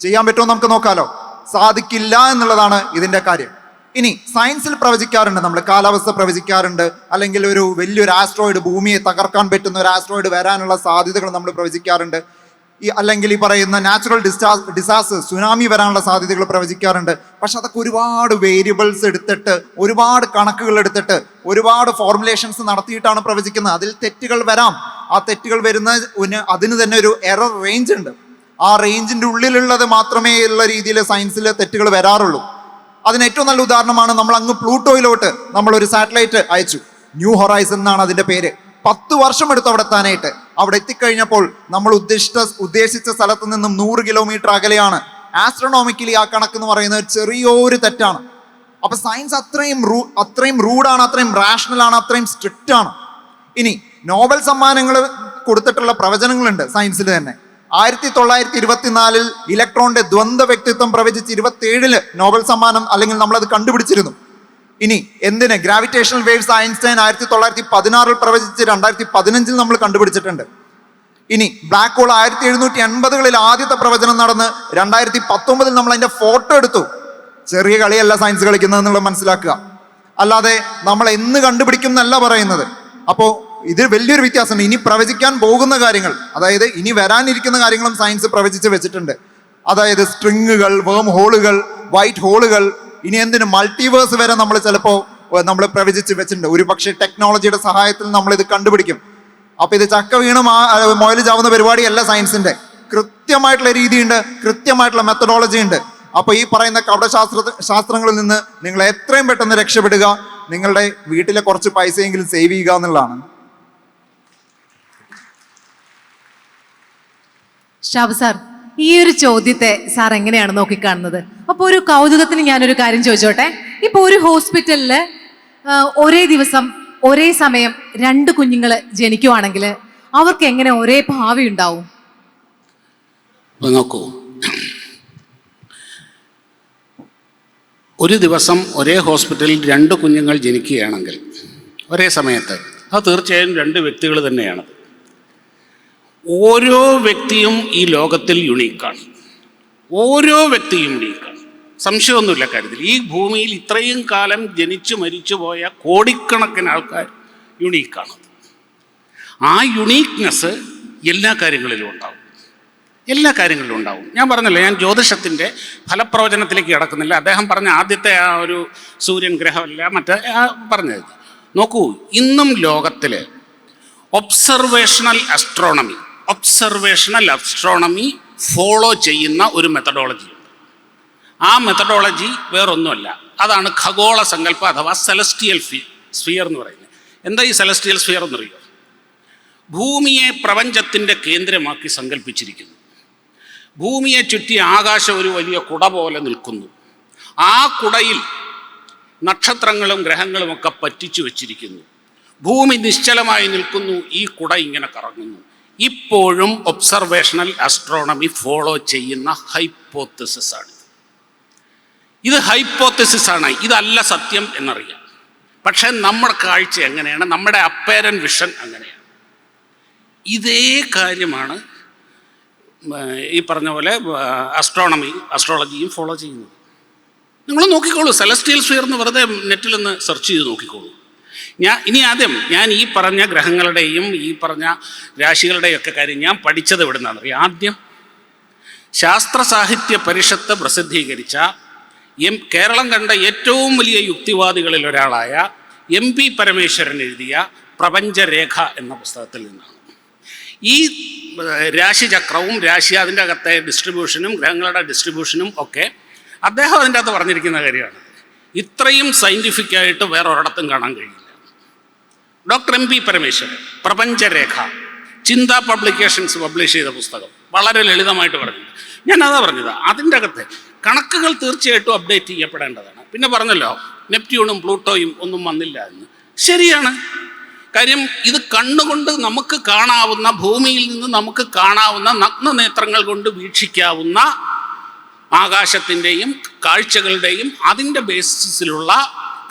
ചെയ്യാൻ പറ്റുമോ? നമുക്ക് നോക്കാലോ. സാധിക്കില്ല എന്നുള്ളതാണ് ഇതിന്റെ കാര്യം. ഇനി സയൻസിൽ പ്രവചിക്കാറുണ്ട്, നമ്മൾ കാലാവസ്ഥ പ്രവചിക്കാറുണ്ട്, അല്ലെങ്കിൽ ഒരു വലിയൊരു ആസ്ട്രോയിഡ്, ഭൂമിയെ തകർക്കാൻ പറ്റുന്ന ഒരു ആസ്ട്രോയിഡ് വരാനുള്ള സാധ്യതകൾ നമ്മൾ പ്രവചിക്കാറുണ്ട്. അല്ലെങ്കിൽ ഈ പറയുന്ന നാച്ചുറൽ ഡിസാസ്റ്റർ, സുനാമി വരാനുള്ള സാധ്യതകൾ പ്രവചിക്കാറുണ്ട്. പക്ഷെ അതൊക്കെ ഒരുപാട് വേരിയബിൾസ് എടുത്തിട്ട്, ഒരുപാട് കണക്കുകൾ എടുത്തിട്ട്, ഒരുപാട് ഫോർമുലേഷൻസ് നടത്തിയിട്ടാണ് പ്രവചിക്കുന്നത്. അതിൽ തെറ്റുകൾ വരാം. ആ തെറ്റുകൾ അതിന് തന്നെ ഒരു എറർ റേഞ്ച് ഉണ്ട്. ആ റേഞ്ചിന്റെ ഉള്ളിലുള്ളത് മാത്രമേ ഉള്ള രീതിയിൽ സയൻസിൽ തെറ്റുകൾ വരാറുള്ളൂ. അതിന് ഏറ്റവും നല്ല ഉദാഹരണമാണ് നമ്മൾ അങ്ങ് പ്ലൂട്ടോയിലോട്ട് നമ്മളൊരു സാറ്റലൈറ്റ് അയച്ചു. ന്യൂ ഹൊറൈസൺ എന്നാണ് അതിന്റെ പേര്. 10 വർഷം എടുത്തു അവിടെ എത്താനായിട്ട്. അവിടെ എത്തിക്കഴിഞ്ഞപ്പോൾ നമ്മൾ ഉദ്ദേശിച്ച സ്ഥലത്ത് നിന്നും 100 കിലോമീറ്റർ അകലെയാണ്. ആസ്ട്രോണോമിക്കലി ആ കണക്ക് എന്ന് പറയുന്നത് ചെറിയൊരു തെറ്റാണ്. അപ്പൊ സയൻസ് അത്രയും റൂഡാണ്, അത്രയും റാഷണൽ ആണ്, അത്രയും സ്ട്രിക്റ്റ് ആണ്. ഇനി നോബൽ സമ്മാനങ്ങൾ കൊടുത്തിട്ടുള്ള പ്രവചനങ്ങളുണ്ട് സയൻസിൽ തന്നെ. 1924 ഇലക്ട്രോണിന്റെ ദ്വന്ദ്വ വ്യക്തിത്വം പ്രവചിച്ച് 27 നോബൽ സമ്മാനം, അല്ലെങ്കിൽ നമ്മളത് കണ്ടുപിടിച്ചിരുന്നു. ഇനി എന്തിന് ഗ്രാവിറ്റേഷണൽ വേവ്സ് ഐൻസ്റ്റൈൻ 1916 പ്രവചിച്ച് 2015 നമ്മൾ കണ്ടുപിടിച്ചിട്ടുണ്ട്. ഇനി ബ്ലാക്ക് ഹോൾ 1780-കളിൽ ആദ്യത്തെ പ്രവചനം നടന്ന് 2019 നമ്മൾ അതിന്റെ ഫോട്ടോ എടുത്തു. ചെറിയ കളിയല്ല സയൻസ് കളിക്കുന്നത് എന്നുള്ളത് മനസ്സിലാക്കുക. അല്ലാതെ നമ്മൾ എന്ന് കണ്ടുപിടിക്കും എന്നല്ല പറയുന്നത്. അപ്പോൾ ഇത് വലിയൊരു വ്യത്യാസമുണ്ട്. ഇനി പ്രവചിക്കാൻ പോകുന്ന കാര്യങ്ങൾ, അതായത് ഇനി വരാനിരിക്കുന്ന കാര്യങ്ങളും സയൻസ് പ്രവചിച്ച് വെച്ചിട്ടുണ്ട്. അതായത് സ്ട്രിങ്ങുകൾ, വേം ഹോളുകൾ, വൈറ്റ് ഹോളുകൾ, ഇനി എന്തിന് മൾട്ടിവേഴ്സ് വരെ നമ്മൾ പ്രവചിച്ച് വെച്ചിട്ടുണ്ട്. ഒരു പക്ഷേ ടെക്നോളജിയുടെ സഹായത്തിൽ നമ്മൾ ഇത് കണ്ടുപിടിക്കും. അപ്പൊ ഇത് ചക്ക വീണ് മൊയല് ചാവുന്ന പരിപാടിയല്ല സയൻസിന്റെ. കൃത്യമായിട്ടുള്ള രീതിയുണ്ട്, കൃത്യമായിട്ടുള്ള മെത്തഡോളജി ഉണ്ട്. അപ്പൊ ഈ പറയുന്ന ശാസ്ത്രങ്ങളിൽ നിന്ന് നിങ്ങൾ എത്രയും പെട്ടെന്ന് രക്ഷപ്പെടുക, നിങ്ങളുടെ വീട്ടിലെ കുറച്ച് പൈസയെങ്കിലും സേവ് ചെയ്യുക എന്നുള്ളതാണ്. ഷാബു സാർ, ഈ ഒരു ചോദ്യത്തെ സാർ എങ്ങനെയാണ് നോക്കിക്കാണുന്നത്? അപ്പോൾ ഒരു കൗതുകത്തിന് ഞാനൊരു കാര്യം ചോദിച്ചോട്ടെ. ഇപ്പൊ ഒരു ഹോസ്പിറ്റലില് ഒരേ ദിവസം ഒരേ സമയം 2 കുഞ്ഞുങ്ങൾ ജനിക്കുവാണെങ്കിൽ അവർക്ക് എങ്ങനെ ഒരേ ഭാവി ഉണ്ടാവും? നോക്കൂ, ഒരു ദിവസം ഒരേ ഹോസ്പിറ്റലിൽ 2 കുഞ്ഞുങ്ങൾ ജനിക്കുകയാണെങ്കിൽ ഒരേ സമയത്ത്, അത് തീർച്ചയായും 2 വ്യക്തികൾ തന്നെയാണ്. ഓരോ വ്യക്തിയും ഈ ലോകത്തിൽ യുണീക്കാണ്. ഓരോ വ്യക്തിയും യുണീക്കാണ്, സംശയമൊന്നുമില്ല കാര്യത്തിൽ. ഈ ഭൂമിയിൽ ഇത്രയും കാലം ജനിച്ചു മരിച്ചു പോയ കോടിക്കണക്കിന് ആൾക്കാർ യുണീക്കാണ്. ആ യുണീക്നെസ് എല്ലാ കാര്യങ്ങളിലും ഉണ്ടാവും, എല്ലാ കാര്യങ്ങളിലും ഉണ്ടാവും. ഞാൻ പറഞ്ഞല്ലോ, ഞാൻ ജ്യോതിഷത്തിൻ്റെ ഫലപ്രവചനത്തിലേക്ക് കിടക്കുന്നില്ല. അദ്ദേഹം പറഞ്ഞ ആദ്യത്തെ ആ ഒരു സൂര്യൻ ഗ്രഹമല്ല മറ്റേ പറഞ്ഞത്. നോക്കൂ, ഇന്നും ലോകത്തിൽ ഒബ്സർവേഷണൽ അസ്ട്രോണമി ഫോളോ ചെയ്യുന്ന ഒരു മെത്തഡോളജി ഉണ്ട്. ആ മെത്തഡോളജി വേറൊന്നുമല്ല, അതാണ് ഖഗോള സങ്കല്പം അഥവാ സെലസ്റ്റിയൽ സ്ഫിയർ എന്ന് പറയുന്നത്. എന്താ ഈ സെലസ്റ്റിയൽ സ്ഫിയർ എന്നറിയോ? ഭൂമിയെ പ്രപഞ്ചത്തിൻ്റെ കേന്ദ്രമാക്കി സങ്കല്പിച്ചിരിക്കുന്നു. ഭൂമിയെ ചുറ്റി ആകാശം ഒരു വലിയ കുട പോലെ നിൽക്കുന്നു. ആ കുടയിൽ നക്ഷത്രങ്ങളും ഗ്രഹങ്ങളും ഒക്കെ പറ്റിച്ചു വച്ചിരിക്കുന്നു. ഭൂമി നിശ്ചലമായി നിൽക്കുന്നു, ഈ കുട ഇങ്ങനെ കറങ്ങുന്നു. ഇപ്പോഴും ഒബ്സർവേഷണൽ ആസ്ട്രോണമി ഫോളോ ചെയ്യുന്ന ഹൈപ്പോത്തസിസ് ആണ്. ഇത് ഹൈപ്പോത്തസിസ് ആണ്, ഇതല്ല സത്യം എന്നറിയാം. പക്ഷെ നമ്മുടെ കാഴ്ച എങ്ങനെയാണ്? നമ്മുടെ അപ്പേരൻ വിഷൻ അങ്ങനെയാണ്. ഇതേ കാര്യമാണ് ഈ പറഞ്ഞ പോലെ അസ്ട്രോളജിയും ഫോളോ ചെയ്യുന്നത്. നിങ്ങൾ നോക്കിക്കോളൂ, സെലസ്റ്റിയൽ സ്ഫിയർ എന്ന് വെറുതെ നെറ്റിൽ നിന്ന് സെർച്ച് ചെയ്ത് നോക്കിക്കോളൂ. ഞാൻ ഈ പറഞ്ഞ ഗ്രഹങ്ങളുടെയും ഈ പറഞ്ഞ രാശികളുടെയും ഒക്കെ കാര്യം ഞാൻ പഠിച്ചത് എവിടെ നിന്നാണ് അറിയാം? ആദ്യം ശാസ്ത്ര സാഹിത്യ പരിഷത്ത് പ്രസിദ്ധീകരിച്ച കേരളം കണ്ട ഏറ്റവും വലിയ യുക്തിവാദികളിൽ ഒരാളായ MP പരമേശ്വരൻ എഴുതിയ പ്രപഞ്ചരേഖ എന്ന പുസ്തകത്തിൽ നിന്നാണ്. ഈ രാശിചക്രവും അതിൻ്റെ അകത്തെ ഡിസ്ട്രിബ്യൂഷനും ഗ്രഹങ്ങളുടെ ഡിസ്ട്രിബ്യൂഷനും ഒക്കെ അദ്ദേഹം അതിൻ്റെ അകത്ത് പറഞ്ഞിരിക്കുന്ന കാര്യമാണ്. ഇത്രയും സയൻറ്റിഫിക്കായിട്ട് വേറെ ഒരിടത്തും കാണാൻ കഴിയില്ല. ഡോക്ടർ MP പരമേശ്വരൻ പ്രപഞ്ചരേഖ ചിന്ത പബ്ലിക്കേഷൻസ് പബ്ലിഷ് ചെയ്ത പുസ്തകം വളരെ ലളിതമായിട്ട് പറഞ്ഞിട്ടുണ്ട്. ഞാനതാ പറഞ്ഞത്, അതിൻ്റെ അകത്തെ കണക്കുകൾ തീർച്ചയായിട്ടും അപ്ഡേറ്റ് ചെയ്യപ്പെടേണ്ടതാണ്. പിന്നെ പറഞ്ഞല്ലോ നെപ്റ്റ്യൂണും പ്ലൂട്ടോയും ഒന്നും വന്നില്ല എന്ന്. ശരിയാണ്. കാര്യം ഇത് കണ്ണുകൊണ്ട് നമുക്ക് കാണാവുന്ന, ഭൂമിയിൽ നിന്ന് നമുക്ക് കാണാവുന്ന നഗ്നനേത്രങ്ങൾ കൊണ്ട് വീക്ഷിക്കാവുന്ന ആകാശത്തിൻ്റെയും കാഴ്ചകളുടെയും അതിൻ്റെ ബേസിസിലുള്ള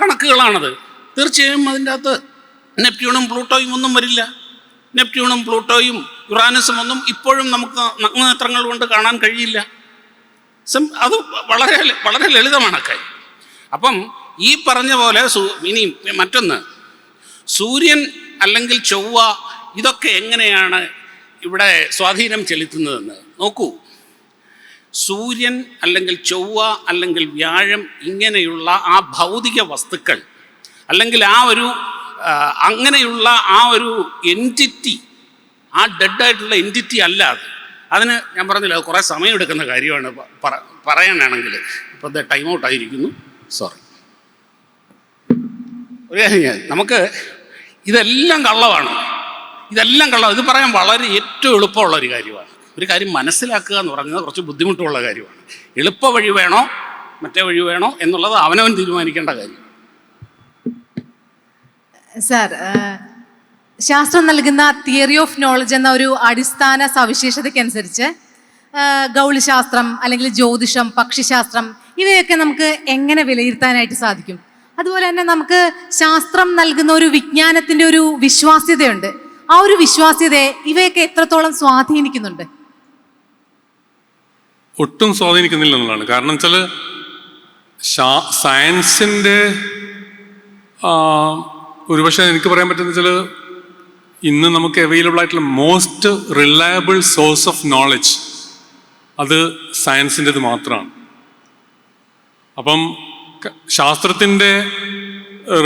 കണക്കുകളാണത്. തീർച്ചയായും അതിൻ്റെ അകത്ത് നെപ്റ്റ്യൂണും പ്ലൂട്ടോയും ഒന്നും വരില്ല. നെപ്റ്റ്യൂണും പ്ലൂട്ടോയും യുറാനസും ഒന്നും ഇപ്പോഴും നമുക്ക് നഗ്നനേത്രങ്ങൾ കൊണ്ട് കാണാൻ കഴിയില്ല. അത് വളരെ വളരെ ലളിതമാണ് കാര്യം. അപ്പം ഈ പറഞ്ഞ പോലെ ഇനി മറ്റൊന്ന്, സൂര്യൻ അല്ലെങ്കിൽ ചൊവ്വ ഇതൊക്കെ എങ്ങനെയാണ് ഇവിടെ സ്വാധീനം ചെലുത്തുന്നതെന്ന് നോക്കൂ. സൂര്യൻ അല്ലെങ്കിൽ ചൊവ്വ അല്ലെങ്കിൽ വ്യാഴം ഇങ്ങനെയുള്ള ആ ഭൗതിക വസ്തുക്കൾ അല്ലെങ്കിൽ അങ്ങനെയുള്ള ആ ഒരു എൻറ്റിറ്റി, ആ ഡെഡായിട്ടുള്ള എൻറ്റിറ്റി അല്ല അത്. അതിന് ഞാൻ പറഞ്ഞില്ല, അത് കുറേ സമയം എടുക്കുന്ന കാര്യമാണ് പറയാനാണെങ്കിൽ. ഇപ്പോൾ ഇത് ടൈം ഔട്ട് ആയിരിക്കുന്നു, സോറി. ഒരു കാര്യം, നമുക്ക് ഇതെല്ലാം കള്ളമാണ്. ഇതെല്ലാം കള്ളം. ഇത് പറയാൻ വളരെ ഏറ്റവും എളുപ്പമുള്ള ഒരു കാര്യമാണ്. ഒരു കാര്യം മനസ്സിലാക്കുക എന്ന് പറയുന്നത് കുറച്ച് ബുദ്ധിമുട്ടുള്ള കാര്യമാണ്. എളുപ്പ വഴി വേണോ മറ്റേ വഴി വേണോ എന്നുള്ളത് അവനവൻ തീരുമാനിക്കേണ്ട കാര്യം. സാർ, ശാസ്ത്രം നൽകുന്ന തിയറി ഓഫ് നോളജ് എന്ന ഒരു അടിസ്ഥാന സവിശേഷതയ്ക്കനുസരിച്ച് ഗൗളിശാസ്ത്രം അല്ലെങ്കിൽ ജ്യോതിഷം, പക്ഷിശാസ്ത്രം ഇവയൊക്കെ നമുക്ക് എങ്ങനെ വിലയിരുത്താനായിട്ട് സാധിക്കും? അതുപോലെ തന്നെ നമുക്ക് ശാസ്ത്രം നൽകുന്ന ഒരു വിജ്ഞാനത്തിൻ്റെ ഒരു വിശ്വാസ്യതയുണ്ട്. ആ ഒരു വിശ്വാസ്യതയെ ഇവയൊക്കെ എത്രത്തോളം സ്വാധീനിക്കുന്നുണ്ട്? ഒട്ടും സ്വാധീനിക്കുന്നില്ല എന്നുള്ളതാണ്. കാരണം വെച്ചാൽ സയൻസിൻ്റെ ഒരുപക്ഷെ എനിക്ക് പറയാൻ പറ്റുന്ന വെച്ചാൽ ഇന്ന് നമുക്ക് അവൈലബിൾ ആയിട്ടുള്ള most reliable source of knowledge അത് സയൻസിൻ്റെത് മാത്രമാണ്. അപ്പം ശാസ്ത്രത്തിൻ്റെ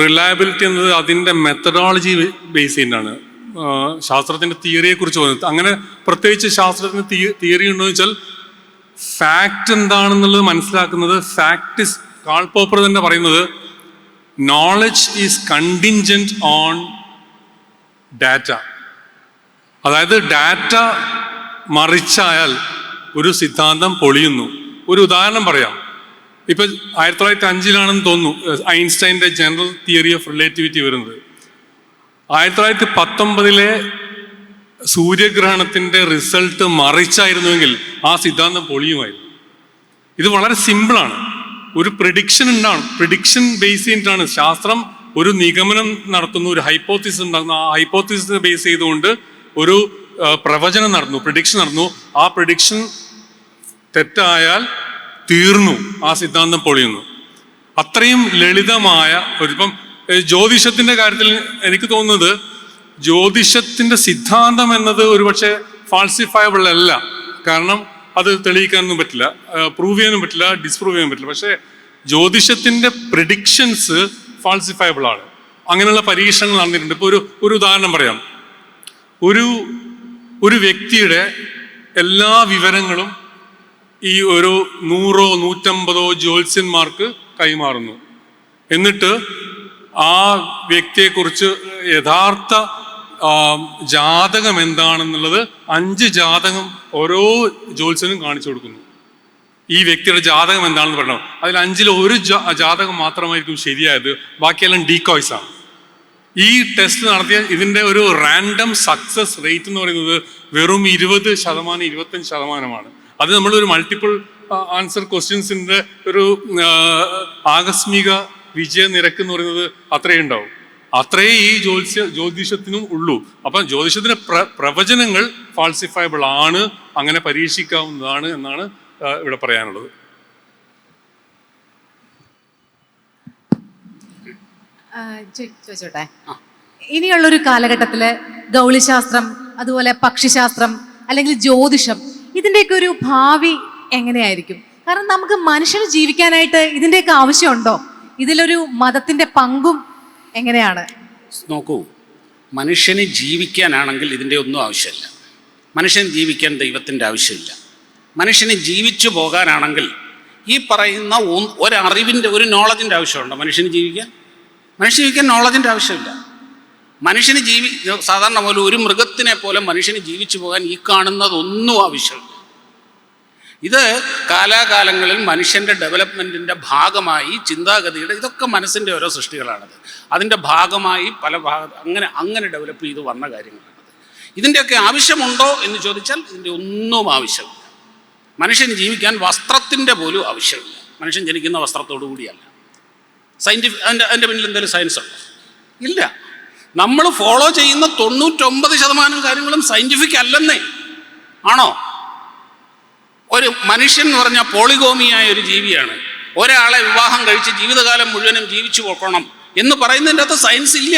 റിലയബിലിറ്റി എന്നത് അതിൻ്റെ മെത്തഡോളജി ബേസ് ചെയ്തിട്ടാണ്. ശാസ്ത്രത്തിൻ്റെ തിയറിയെക്കുറിച്ച് പറയുന്നത് അങ്ങനെ പ്രത്യേകിച്ച് ശാസ്ത്രത്തിൻ്റെ തിയറി ഉണ്ടോ എന്ന് വെച്ചാൽ ഫാക്റ്റ് എന്താണെന്നുള്ളത് മനസ്സിലാക്കുന്നത് ഫാക്ട് ഇസ് കാൾ പോപ്പർ തന്നെ പറയുന്നത് knowledge is contingent on data. അതായത് ഡാറ്റ മറിച്ചായാൽ ഒരു സിദ്ധാന്തം പൊളിയുന്നു. ഒരു ഉദാഹരണം പറയാം. ഇപ്പം 1905 തോന്നുന്നു ഐൻസ്റ്റൈൻ്റെ ജനറൽ തിയറി ഓഫ് റിലേറ്റിവിറ്റി വരുന്നത്. 1919 സൂര്യഗ്രഹണത്തിൻ്റെ റിസൾട്ട് മറിച്ചായിരുന്നുവെങ്കിൽ ആ സിദ്ധാന്തം പൊളിയുമായിരുന്നു. ഇത് വളരെ സിമ്പിളാണ്. ഒരു പ്രിഡിക്ഷൻ ഉണ്ടാവണം. പ്രിഡിക്ഷൻ ബേസ് ചെയ്തിട്ടാണ് ശാസ്ത്രം ഒരു നിഗമനം നടത്തുന്നു, ഒരു ഹൈപ്പോത്തിസിസ് ഉണ്ടാകുന്നു. ആ ഹൈപ്പോത്തിസിസ് ബേസ് ചെയ്തുകൊണ്ട് ഒരു പ്രവചനം നടന്നു, പ്രിഡിക്ഷൻ നടന്നു. ആ പ്രിഡിക്ഷൻ തെറ്റായാൽ തീർന്നു, ആ സിദ്ധാന്തം പൊളിയുന്നു. അത്രയും ലളിതമായ ഇപ്പം ജ്യോതിഷത്തിന്റെ കാര്യത്തിൽ എനിക്ക് തോന്നുന്നത് ജ്യോതിഷത്തിന്റെ സിദ്ധാന്തം എന്നത് ഒരുപക്ഷെ ഫാൾസിഫയബിൾ അല്ല. കാരണം അത് തെളിയിക്കാനൊന്നും പറ്റില്ല, പ്രൂവ് ചെയ്യാനും പറ്റില്ല, ഡിസ്പ്രൂവ് ചെയ്യാനും പറ്റില്ല. പക്ഷേ ജ്യോതിഷത്തിന്റെ പ്രിഡിക്ഷൻസ് ഫാൾസിഫയബിൾ ആണ്. അങ്ങനെയുള്ള പരീക്ഷണങ്ങൾ നടന്നിട്ടുണ്ട്. ഇപ്പോൾ ഒരു ഉദാഹരണം പറയാം. ഒരു വ്യക്തിയുടെ എല്ലാ വിവരങ്ങളും ഈ ഒരു 100 150 ജ്യോത്സ്യന്മാർക്ക് കൈമാറുന്നു. എന്നിട്ട് ആ വ്യക്തിയെക്കുറിച്ച് യഥാർത്ഥ ജാതകം എന്താണെന്നുള്ളത് 5 ജാതകം ഓരോ ജ്യോത്സ്യനും കാണിച്ചു കൊടുക്കുന്നു. ഈ വ്യക്തിയുടെ ജാതകം എന്താണെന്ന് പറയണം. അതിൽ 5-ൽ ഒരു ജാതകം മാത്രമായിരിക്കും ശരിയായത്, ബാക്കിയെല്ലാം ഡീകോയ്സ് ആണ്. ഈ ടെസ്റ്റ് നടത്തിയ ഇതിൻ്റെ ഒരു റാൻഡം സക്സസ് റേറ്റ് എന്ന് പറയുന്നത് വെറും 20% 25%. അത് നമ്മളൊരു മൾട്ടിപ്പിൾ ആൻസർ ക്വസ്റ്റ്യൻസിൻ്റെ ഒരു ആകസ്മിക വിജയ നിരക്ക് എന്ന് പറയുന്നത് അത്രയും ഉണ്ടാവും. അത്രയേ ഈ ജ്യോതിഷത്തിനും ഉള്ളൂ. അപ്പം ജ്യോതിഷത്തിന്റെ പ്രവചനങ്ങൾ ഫാൾസിഫയബിൾ ആണ്, അങ്ങനെ പരീക്ഷിക്കാവുന്നതാണ് എന്നാണ് ഇവിടെ പറയാനുള്ളത്. ചോദിച്ചോട്ടെ, ഇനിയുള്ളൊരു കാലഘട്ടത്തില് ഗൗളിശാസ്ത്രം, അതുപോലെ പക്ഷിശാസ്ത്രം അല്ലെങ്കിൽ ജ്യോതിഷം, ഇതിൻ്റെയൊക്കെ ഒരു ഭാവി എങ്ങനെയായിരിക്കും? കാരണം നമുക്ക് മനുഷ്യന് ജീവിക്കാനായിട്ട് ഇതിൻ്റെയൊക്കെ ആവശ്യമുണ്ടോ? ഇതിലൊരു മതത്തിന്റെ പങ്കും എങ്ങനെയാണ്? നോക്കൂ, മനുഷ്യന് ജീവിക്കാനാണെങ്കിൽ ഇതിൻ്റെ ഒന്നും ആവശ്യമില്ല. മനുഷ്യന് ജീവിക്കാൻ ദൈവത്തിൻ്റെ ആവശ്യമില്ല. മനുഷ്യന് ജീവിച്ചു പോകാനാണെങ്കിൽ ഈ പറയുന്ന ഒരറിവിൻ്റെ ഒരു നോളജിൻ്റെ ആവശ്യമുണ്ടോ മനുഷ്യന് ജീവിക്കാൻ? മനുഷ്യന് ജീവിക്കാൻ നോളജിൻ്റെ ആവശ്യമില്ല. മനുഷ്യന് സാധാരണ പോലെ ഒരു മൃഗത്തിനെ പോലെ മനുഷ്യന് ജീവിച്ചു പോകാൻ ഈ കാണുന്നതൊന്നും ആവശ്യമില്ല. ഇത് കാലാകാലങ്ങളിൽ മനുഷ്യൻ്റെ ഡെവലപ്മെൻറ്റിൻ്റെ ഭാഗമായി ചിന്താഗതിയുടെ ഇതൊക്കെ മനസ്സിൻ്റെ ഓരോ സൃഷ്ടികളാണത്. അതിൻ്റെ ഭാഗമായി പല അങ്ങനെ ഡെവലപ്പ് ചെയ്ത് വന്ന കാര്യങ്ങളാണത്. ഇതിൻ്റെയൊക്കെ ആവശ്യമുണ്ടോ എന്ന് ചോദിച്ചാൽ ഇതിൻ്റെ ഒന്നും ആവശ്യമില്ല. മനുഷ്യന് ജീവിക്കാൻ വസ്ത്രത്തിൻ്റെ പോലും ആവശ്യമില്ല. മനുഷ്യൻ ജനിക്കുന്ന വസ്ത്രത്തോടു കൂടിയല്ല. അതിൻ്റെ പിന്നിൽ എന്തെങ്കിലും സയൻസ് ഉണ്ടോ? ഇല്ല. നമ്മൾ ഫോളോ ചെയ്യുന്ന 99% കാര്യങ്ങളും സയൻറ്റിഫിക് അല്ലെന്നേ. ആണോ? ഒരു മനുഷ്യൻ എന്ന് പറഞ്ഞാൽ പോളിഗോമിയായ ഒരു ജീവിയാണ്. ഒരാളെ വിവാഹം കഴിച്ച് ജീവിതകാലം മുഴുവനും ജീവിച്ചു പോക്കണം എന്ന് പറയുന്നതിൻ്റെ അകത്ത് സയൻസ് ഇല്ല.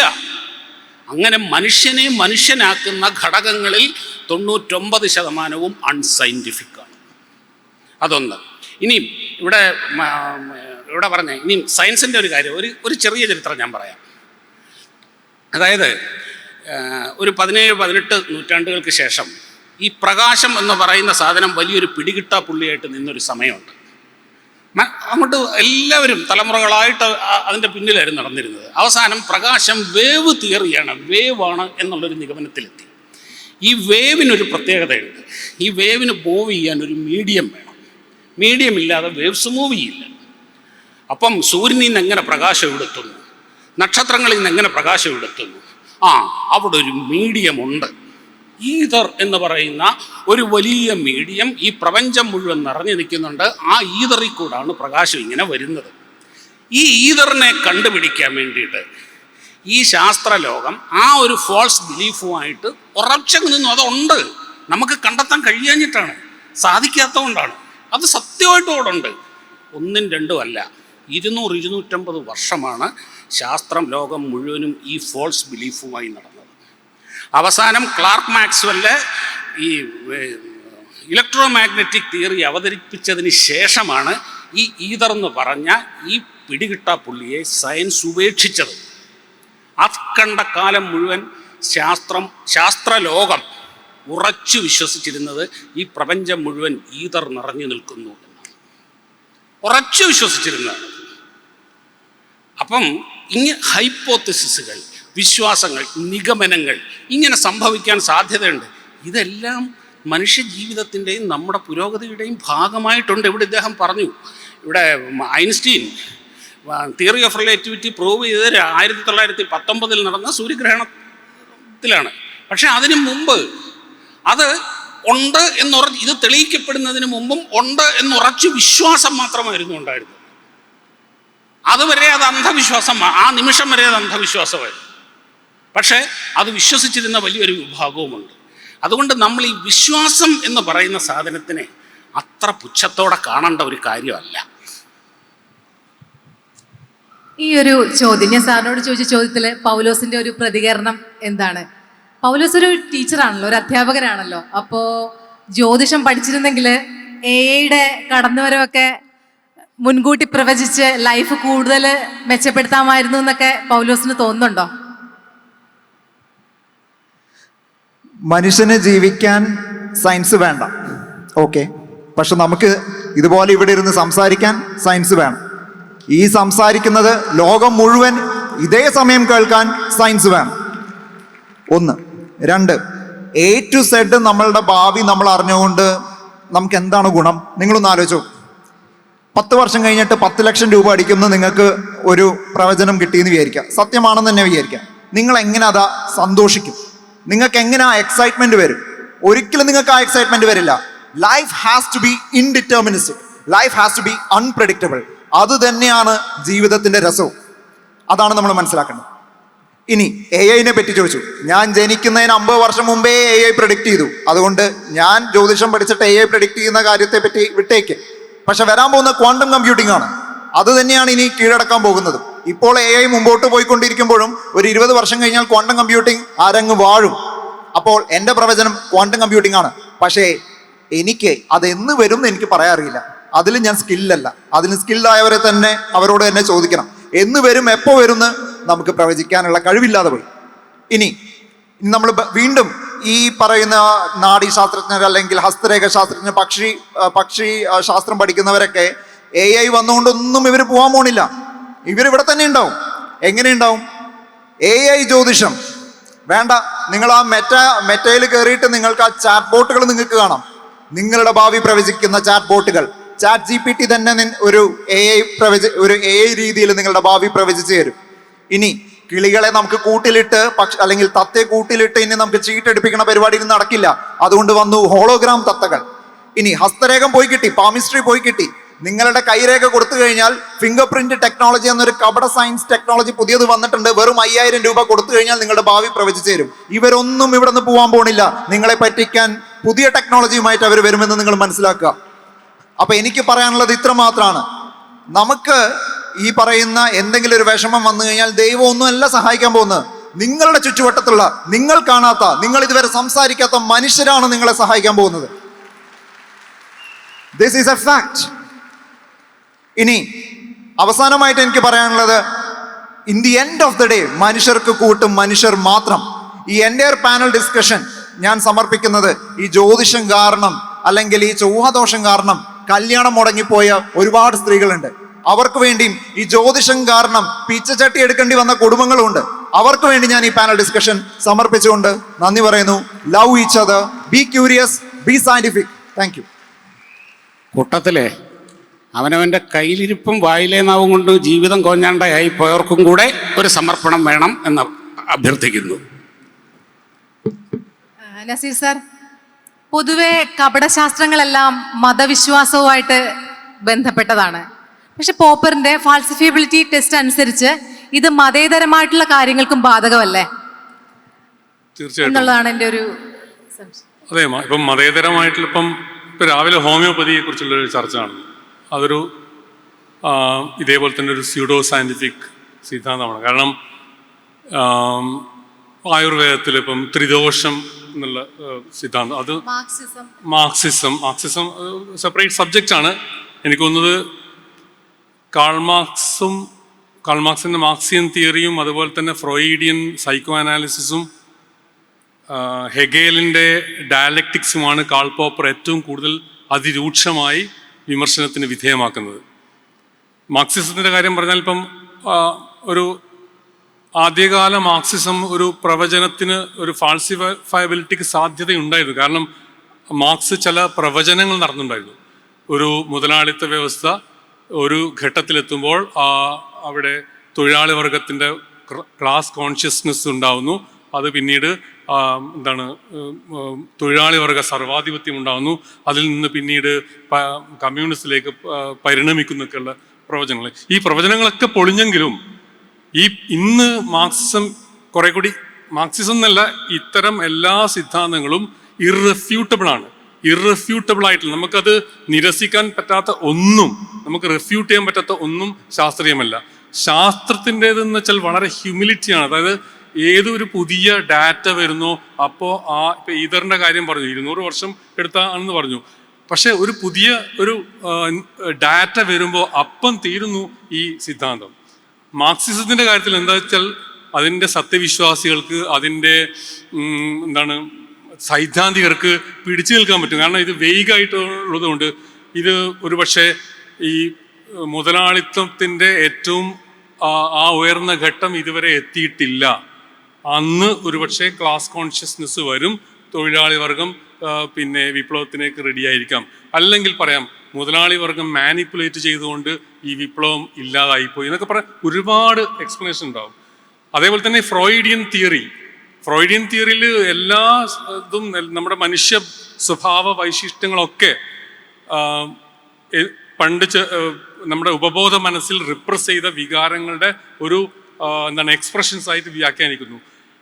അങ്ങനെ മനുഷ്യനെ മനുഷ്യനാക്കുന്ന ഘടകങ്ങളിൽ 99% അൺസയൻറ്റിഫിക് ആണ്. അതൊന്ന്. ഇനിയും ഇവിടെ പറഞ്ഞ ഇനിയും സയൻസിൻ്റെ ഒരു കാര്യം, ഒരു ചെറിയ ചരിത്രം ഞാൻ പറയാം. അതായത് ഒരു 17-18 നൂറ്റാണ്ടുകൾക്ക് ശേഷം ഈ പ്രകാശം എന്ന് പറയുന്ന സാധനം വലിയൊരു പിടികിട്ടാ പുള്ളിയായിട്ട് നിന്നൊരു സമയമുണ്ട്. അങ്ങോട്ട് എല്ലാവരും തലമുറകളായിട്ട് അതിൻ്റെ പിന്നിലായിരുന്നു നടന്നിരുന്നത്. അവസാനം പ്രകാശം വേവ് തിയറിയാണ്, വേവാണ് എന്നുള്ളൊരു നിഗമനത്തിലെത്തി. ഈ വേവിനൊരു പ്രത്യേകതയുണ്ട്. ഈ വേവിന് മൂവ് ചെയ്യാൻ ഒരു മീഡിയം വേണം. മീഡിയം ഇല്ലാതെ വേവ്സ് മൂവ് ചെയ്യില്ല. അപ്പം സൂര്യനിൽ നിന്ന് എങ്ങനെ പ്രകാശം എടുത്തുന്നു, നക്ഷത്രങ്ങളിൽ നിന്ന് എങ്ങനെ പ്രകാശം എടുത്തുന്നു, അവിടെ ഒരു മീഡിയം ഉണ്ട്. ഈതർ എന്ന് പറയുന്ന ഒരു വലിയ മീഡിയം ഈ പ്രപഞ്ചം മുഴുവൻ നിറഞ്ഞു നിൽക്കുന്നുണ്ട്. ആ ഈതറിൽ കൂടാണ് പ്രകാശം ഇങ്ങനെ വരുന്നത്. ഈ ഈതറിനെ കണ്ടുപിടിക്കാൻ വേണ്ടിയിട്ട് ഈ ശാസ്ത്രലോകം ആ ഒരു ഫോൾസ് ബിലീഫുമായിട്ട് ഉറച്ചു നിന്നു. അതുണ്ട്, നമുക്ക് കണ്ടെത്താൻ കഴിയാഞ്ഞിട്ടാണ്, സാധിക്കാത്തതുകൊണ്ടാണ്. അത് സത്യമായിട്ടും അവിടെ ഉണ്ട്. 1ഉം 2ഉം അല്ല, 200-250 വർഷമാണ് ശാസ്ത്രം ലോകം മുഴുവനും ഈ ഫോൾസ് ബിലീഫുമായി നടന്നത്. അവസാനം ക്ലാർക്ക് മാക്സ്വെല്ല് ഈ ഇലക്ട്രോ മാഗ്നറ്റിക് തിയറി അവതരിപ്പിച്ചതിന് ശേഷമാണ് ഈ ഈതർ എന്ന് പറഞ്ഞ ഈ പിടികിട്ടാപ്പുള്ളിയെ സയൻസ് ഉപേക്ഷിച്ചത്. അക്കണ്ട കാലം മുഴുവൻ ശാസ്ത്രലോകം ഉറച്ചു വിശ്വസിച്ചിരുന്നത് ഈ പ്രപഞ്ചം മുഴുവൻ ഈതർ നിറഞ്ഞു നിൽക്കുന്നു എന്നാണ് ഉറച്ചു വിശ്വസിച്ചിരുന്നത്. അപ്പം ഹൈപ്പോത്തസിസുകൾ, വിശ്വാസങ്ങൾ, നിഗമനങ്ങൾ ഇങ്ങനെ സംഭവിക്കാൻ സാധ്യതയുണ്ട്. ഇതെല്ലാം മനുഷ്യ ജീവിതത്തിൻ്റെയും നമ്മുടെ പുരോഗതിയുടെയും ഭാഗമായിട്ടുണ്ട്. ഇവിടെ ഇദ്ദേഹം പറഞ്ഞു, ഇവിടെ Einstein theory of relativity prove ചെയ്തത് 1919 നടന്ന സൂര്യഗ്രഹണത്തിലാണ്. പക്ഷെ അതിനു മുമ്പ് അത് ഉണ്ട് ഇത് തെളിയിക്കപ്പെടുന്നതിന് മുമ്പും ഉണ്ട് എന്നുറച്ച് വിശ്വാസം മാത്രമായിരുന്നു ഉണ്ടായിരുന്നത്. അതുവരെ അത് അന്ധവിശ്വാസം, ആ നിമിഷം വരെ അത് അന്ധവിശ്വാസമായിരുന്നു. പക്ഷേ അത് വിശ്വസിച്ചിരുന്ന വലിയൊരു വിഭാഗവുമുണ്ട്. അതുകൊണ്ട് നമ്മൾ ഈ വിശ്വാസം എന്ന് പറയുന്ന സാധനത്തിനെ അത്ര പുച്ഛത്തോടെ കാണേണ്ട ഒരു കാര്യമല്ല. ഈ ഒരു ചോദ്യം ഞാൻ സാറിനോട് ചോദിച്ച ചോദ്യത്തിൽ പൗലോസിന്റെ ഒരു പ്രതികരണം എന്താണ്? പൗലോസ് ഒരു ടീച്ചറാണല്ലോ, ഒരു അധ്യാപകനാണല്ലോ. അപ്പോൾ ജ്യോതിഷം പഠിച്ചിരുന്നെങ്കിൽ AI-യുടെ കടന്നുവരവൊക്കെ മുൻകൂട്ടി പ്രവചിച്ച് ലൈഫ് കൂടുതൽ മെച്ചപ്പെടുത്താമായിരുന്നു എന്നൊക്കെ പൗലോസിന് തോന്നുന്നുണ്ടോ? മനുഷ്യന് ജീവിക്കാൻ സയൻസ് വേണ്ട, ഓക്കെ. പക്ഷെ നമുക്ക് ഇതുപോലെ ഇവിടെ ഇരുന്ന് സംസാരിക്കാൻ സയൻസ് വേണം. ഈ സംസാരിക്കുന്നത് ലോകം മുഴുവൻ ഇതേ സമയം കേൾക്കാൻ സയൻസ് വേണം. 1. 2, A to Z നമ്മളുടെ ഭാവി നമ്മൾ അറിഞ്ഞുകൊണ്ട് നമുക്ക് എന്താണ് ഗുണം? നിങ്ങളൊന്ന് ആലോചിച്ചോ. 10 വർഷം കഴിഞ്ഞിട്ട് 10 ലക്ഷം രൂപ അടിക്കുന്ന നിങ്ങൾക്ക് ഒരു പ്രവചനം കിട്ടിയെന്ന് വിചാരിക്കാം, സത്യമാണെന്ന് തന്നെ വിചാരിക്കാം. നിങ്ങൾ എങ്ങനെ അതാ സന്തോഷിക്കും? നിങ്ങൾക്ക് എങ്ങനെ ആ എക്സൈറ്റ്മെന്റ് വരും? ഒരിക്കലും നിങ്ങൾക്ക് ആ എക്സൈറ്റ്മെന്റ് വരില്ല. Life has to be indeterministic, life has to be unpredictable. അത് തന്നെയാണ് ജീവിതത്തിന്റെ രസവും. അതാണ് നമ്മൾ മനസ്സിലാക്കേണ്ടത്. ഇനി AI-നെ പറ്റി ചോദിച്ചു. ഞാൻ ജനിക്കുന്നതിന് 50 വർഷം മുമ്പേ AI പ്രഡിക്റ്റ് ചെയ്തു. അതുകൊണ്ട് ഞാൻ ജ്യോതിഷം പഠിച്ചിട്ട് AI പ്രഡിക്റ്റ് ചെയ്യുന്ന കാര്യത്തെ പറ്റി വിട്ടേക്ക്. പക്ഷെ വരാൻ പോകുന്ന ക്വാണ്ടം കമ്പ്യൂട്ടിംഗ് ആണ്. അത് തന്നെയാണ് ഇനി കീഴടക്കാൻ പോകുന്നത്. ഇപ്പോൾ AI മുമ്പോട്ട് പോയിക്കൊണ്ടിരിക്കുമ്പോഴും ഒരു 20 വർഷം കഴിഞ്ഞാൽ ക്വാണ്ടം കമ്പ്യൂട്ടിംഗ് അരങ്ങ് വാഴും. അപ്പോൾ എൻ്റെ പ്രവചനം ക്വാണ്ടം കമ്പ്യൂട്ടിംഗ് ആണ്. പക്ഷേ എനിക്ക് അത് എന്ന് വരും എന്ന് എനിക്ക് പറയാൻ അറിയില്ല. അതിൽ ഞാൻ സ്കില്ലല്ല. അതിന് സ്കില്ലായവരെ തന്നെ അവരോട് തന്നെ ചോദിക്കണം. എന്ന് വരും, എപ്പോൾ വരും എന്ന് നമുക്ക് പ്രവചിക്കാനുള്ള കഴിവില്ലാതെ പോയി. ഇനി നമ്മൾ വീണ്ടും ഈ പറയുന്ന നാഡീശാസ്ത്രജ്ഞർ അല്ലെങ്കിൽ ഹസ്തരേഖ ശാസ്ത്രജ്ഞർ, പക്ഷി ശാസ്ത്രം പഠിക്കുന്നവരൊക്കെ AI വന്നുകൊണ്ടൊന്നും ഇവർ പോകാൻ പോണില്ല. ഇവരിവിടെ തന്നെ ഉണ്ടാവും. എങ്ങനെ ഉണ്ടാവും? AI ജ്യോതിഷം വേണ്ട. നിങ്ങൾ ആ മെറ്റയിൽ കയറിയിട്ട് നിങ്ങൾക്ക് ആ ചാറ്റ് ബോട്ടുകൾ നിങ്ങൾക്ക് കാണാം. നിങ്ങളുടെ ഭാവി പ്രവചിക്കുന്ന ചാറ്റ് ബോട്ടുകൾ. ചാറ്റ് GPT തന്നെ ഒരു AI രീതിയിൽ നിങ്ങളുടെ ഭാവി പ്രവചിച്ചു തരും. ഇനി കിളികളെ നമുക്ക് കൂട്ടിലിട്ട് അല്ലെങ്കിൽ തത്തയെ കൂട്ടിലിട്ട് ഇനി നമുക്ക് ചീട്ടെടുപ്പിക്കുന്ന പരിപാടി നടക്കില്ല. അതുകൊണ്ട് വന്നു ഹോളോഗ്രാം തത്തകൾ. ഇനി ഹസ്തരേഖം പോയി കിട്ടി, പാമിസ്ട്രി പോയി കിട്ടി. നിങ്ങളുടെ കൈരേഖ കൊടുത്തു കഴിഞ്ഞാൽ ഫിംഗർ പ്രിന്റ് ടെക്നോളജി എന്നൊരു കപട സയൻസ് ടെക്നോളജി പുതിയത് വന്നിട്ടുണ്ട്. വെറും 5000 രൂപ കൊടുത്തു കഴിഞ്ഞാൽ നിങ്ങളുടെ ഭാവി പ്രവചിച്ചു തരും. ഇവരൊന്നും ഇവിടെ നിന്ന് പോകാൻ പോണില്ല. നിങ്ങളെ പറ്റിക്കാൻ പുതിയ ടെക്നോളജിയുമായിട്ട് അവർ വരുമെന്ന് നിങ്ങൾ മനസ്സിലാക്കുക. അപ്പൊ എനിക്ക് പറയാനുള്ളത് ഇത്ര മാത്രമാണ്. നമുക്ക് ഈ പറയുന്ന എന്തെങ്കിലും ഒരു വിഷമം വന്നു കഴിഞ്ഞാൽ ദൈവം ഒന്നുമല്ല സഹായിക്കാൻ പോകുന്നത്. നിങ്ങളുടെ ചുറ്റുവട്ടത്തുള്ള, നിങ്ങൾ കാണാത്ത, നിങ്ങൾ ഇതുവരെ സംസാരിക്കാത്ത മനുഷ്യരാണ് നിങ്ങളെ സഹായിക്കാൻ പോകുന്നത്. This is A fact. ഇനി അവസാനമായിട്ട് എനിക്ക് പറയാനുള്ളത്, in the end of the day മനുഷ്യർക്ക് കൂട്ടും മനുഷ്യർ മാത്രം. ഈ എൻ്റയർ പാനൽ ഡിസ്കഷൻ ഞാൻ സമർപ്പിക്കുന്നത് ഈ ജ്യോതിഷം കാരണം അല്ലെങ്കിൽ ഈ ചൊവ്വാദോഷം കാരണം കല്യാണം മുടങ്ങിപ്പോയ ഒരുപാട് സ്ത്രീകളുണ്ട്. അവർക്ക് വേണ്ടിയും ഈ ജ്യോതിഷം കാരണം പിച്ചച്ചട്ടി എടുക്കേണ്ടി വന്ന കുടുംബങ്ങളുണ്ട്. അവർക്ക് വേണ്ടി ഞാൻ ഈ പാനൽ ഡിസ്കഷൻ സമർപ്പിച്ചുകൊണ്ട് നന്ദി പറയുന്നു. Love each other, B curious, B scientific. Thank you. കൂട്ടത്തിലെ അവനവൻ്റെ കയ്യിലിരിപ്പും വായിലെ നാവും കൊണ്ട് ജീവിതം കൊഞ്ഞാണ്ടായി പോയവർക്കും കൂടെ ഒരു സമർപ്പണം വേണം എന്ന് അഭ്യർത്ഥിക്കുന്നു. നസീർ സാർ, പൊതുവെ കപടശാസ്ത്രങ്ങളെല്ലാം മതവിശ്വാസവുമായിട്ട് ബന്ധപ്പെട്ടതാണ്. പക്ഷെ പോപ്പറിന്റെ ഫാൾസിഫിയബിലിറ്റി ടെസ്റ്റ് അനുസരിച്ച് ഇത് മതേതരമായിട്ടുള്ള കാര്യങ്ങൾക്കും ബാധകമല്ലേ തീർച്ചയായിട്ടും എന്നുള്ളതാണ് എൻ്റെ ഒരു സംശയം. അതെ, ഇപ്പം മതേതരമായിട്ടുള്ള ഇപ്പം രാവിലെ ഹോമിയോപ്പതിയെ കുറിച്ചുള്ളൊരു ചർച്ച ആണ്. അതൊരു ഇതേപോലെ തന്നെ ഒരു സ്യൂഡോ സയൻറ്റിഫിക് സിദ്ധാന്തമാണ്. കാരണം ആയുർവേദത്തിൽ ഇപ്പം ത്രിദോഷം എന്നുള്ള സിദ്ധാന്തം, അത് മാർക്സിസം സെപ്പറേറ്റ് സബ്ജക്റ്റ് ആണ്. എനിക്ക് തോന്നുന്നത് കാൾ മാർക്സിൻ്റെ മാർക്സിയൻ തിയറിയും അതുപോലെ തന്നെ ഫ്രോയിഡിയൻ സൈക്കോ അനാലിസിസും ഹെഗേലിൻ്റെ ഡയലക്റ്റിക്സുമാണ് കാൾ പോപ്പർ ഏറ്റവും കൂടുതൽ അതിരൂക്ഷമായി വിമർശനത്തിന് വിധേയമാക്കുന്നത്. മാർക്സിസത്തിൻ്റെ കാര്യം പറഞ്ഞാൽ ഇപ്പം ഒരു ആദ്യകാല മാർക്സിസം ഒരു പ്രവചനത്തിന് ഒരു ഫാൾസിഫയബിലിറ്റിക്ക് സാധ്യതയുണ്ടായിരുന്നു. കാരണം മാർക്സ് ചില പ്രവചനങ്ങൾ നടന്നിട്ടുണ്ടായിരുന്നു. ഒരു മുതലാളിത്ത വ്യവസ്ഥ ഒരു ഘട്ടത്തിലെത്തുമ്പോൾ അവിടെ തൊഴിലാളി വർഗത്തിൻ്റെ ക്ലാസ് കോൺഷ്യസ്നെസ് ഉണ്ടാവുന്നു. അത് പിന്നീട് തൊഴിലാളി വർഗ സർവാധിപത്യം ഉണ്ടാകുന്നു. അതിൽ നിന്ന് പിന്നീട് കമ്മ്യൂണിസ്റ്റിലേക്ക് പരിണമിക്കുന്നൊക്കെയുള്ള പ്രവചനങ്ങൾ. ഈ പ്രവചനങ്ങളൊക്കെ പൊളിഞ്ഞെങ്കിലും ഇന്ന് മാർക്സിസം കുറെ കൂടി, മാർക്സിസം എന്നല്ല, ഇത്തരം എല്ലാ സിദ്ധാന്തങ്ങളും ഇറഫ്യൂട്ടബിൾ ആണ്. ഇറഫ്യൂട്ടബിൾ ആയിട്ടില്ല. നമുക്കത് നിരസിക്കാൻ പറ്റാത്ത ഒന്നും, നമുക്ക് റെഫ്യൂട്ട് ചെയ്യാൻ പറ്റാത്ത ഒന്നും ശാസ്ത്രീയമല്ല. ശാസ്ത്രത്തിൻ്റെതെന്ന് വെച്ചാൽ വളരെ ഹ്യൂമിലിറ്റിയാണ്. അതായത് ഏതൊരു പുതിയ ഡാറ്റ വരുന്നോ അപ്പോൾ ഇപ്പം ഈതറിൻ്റെ കാര്യം പറഞ്ഞു, 200 വർഷം എടുത്താണെന്ന് പറഞ്ഞു. പക്ഷെ ഒരു പുതിയ ഒരു ഡാറ്റ വരുമ്പോൾ അപ്പം തീരുന്നു ഈ സിദ്ധാന്തം. മാർക്സിസത്തിൻ്റെ കാര്യത്തിൽ എന്താ വെച്ചാൽ അതിൻ്റെ സത്യവിശ്വാസികൾക്ക്, അതിൻ്റെ സൈദ്ധാന്തികർക്ക് പിടിച്ചു നിൽക്കാൻ പറ്റും. കാരണം ഇത് വെയ്ഗായിട്ടുള്ളത് കൊണ്ട് ഇത് ഒരുപക്ഷെ ഈ മുതലാളിത്തത്തിൻ്റെ ഏറ്റവും ആ ഉയർന്ന ഘട്ടം ഇതുവരെ എത്തിയിട്ടില്ല. അന്ന് ഒരുപക്ഷെ ക്ലാസ് കോൺഷ്യസ്നെസ് വരും, തൊഴിലാളി വർഗം പിന്നെ വിപ്ലവത്തിനേക്ക് റെഡിയായിരിക്കാം. അല്ലെങ്കിൽ പറയാം മുതലാളി വർഗം മാനിപ്പുലേറ്റ് ചെയ്തുകൊണ്ട് ഈ വിപ്ലവം ഇല്ലാതായിപ്പോയി എന്നൊക്കെ പറയാം. ഒരുപാട് എക്സ്പ്ലനേഷൻ ഉണ്ടാവും. അതേപോലെ തന്നെ ഫ്രോയിഡിയൻ തിയറിയിൽ എല്ലാ ഇതും നമ്മുടെ മനുഷ്യ സ്വഭാവ വൈശിഷ്ട്യങ്ങളൊക്കെ പണ്ട് നമ്മുടെ ഉപബോധ മനസ്സിൽ റിപ്രസ് ചെയ്ത വികാരങ്ങളുടെ ഒരു എക്സ്പ്രഷൻസ് ആയിട്ട് വ്യാഖ്യാനിക്കുന്നു.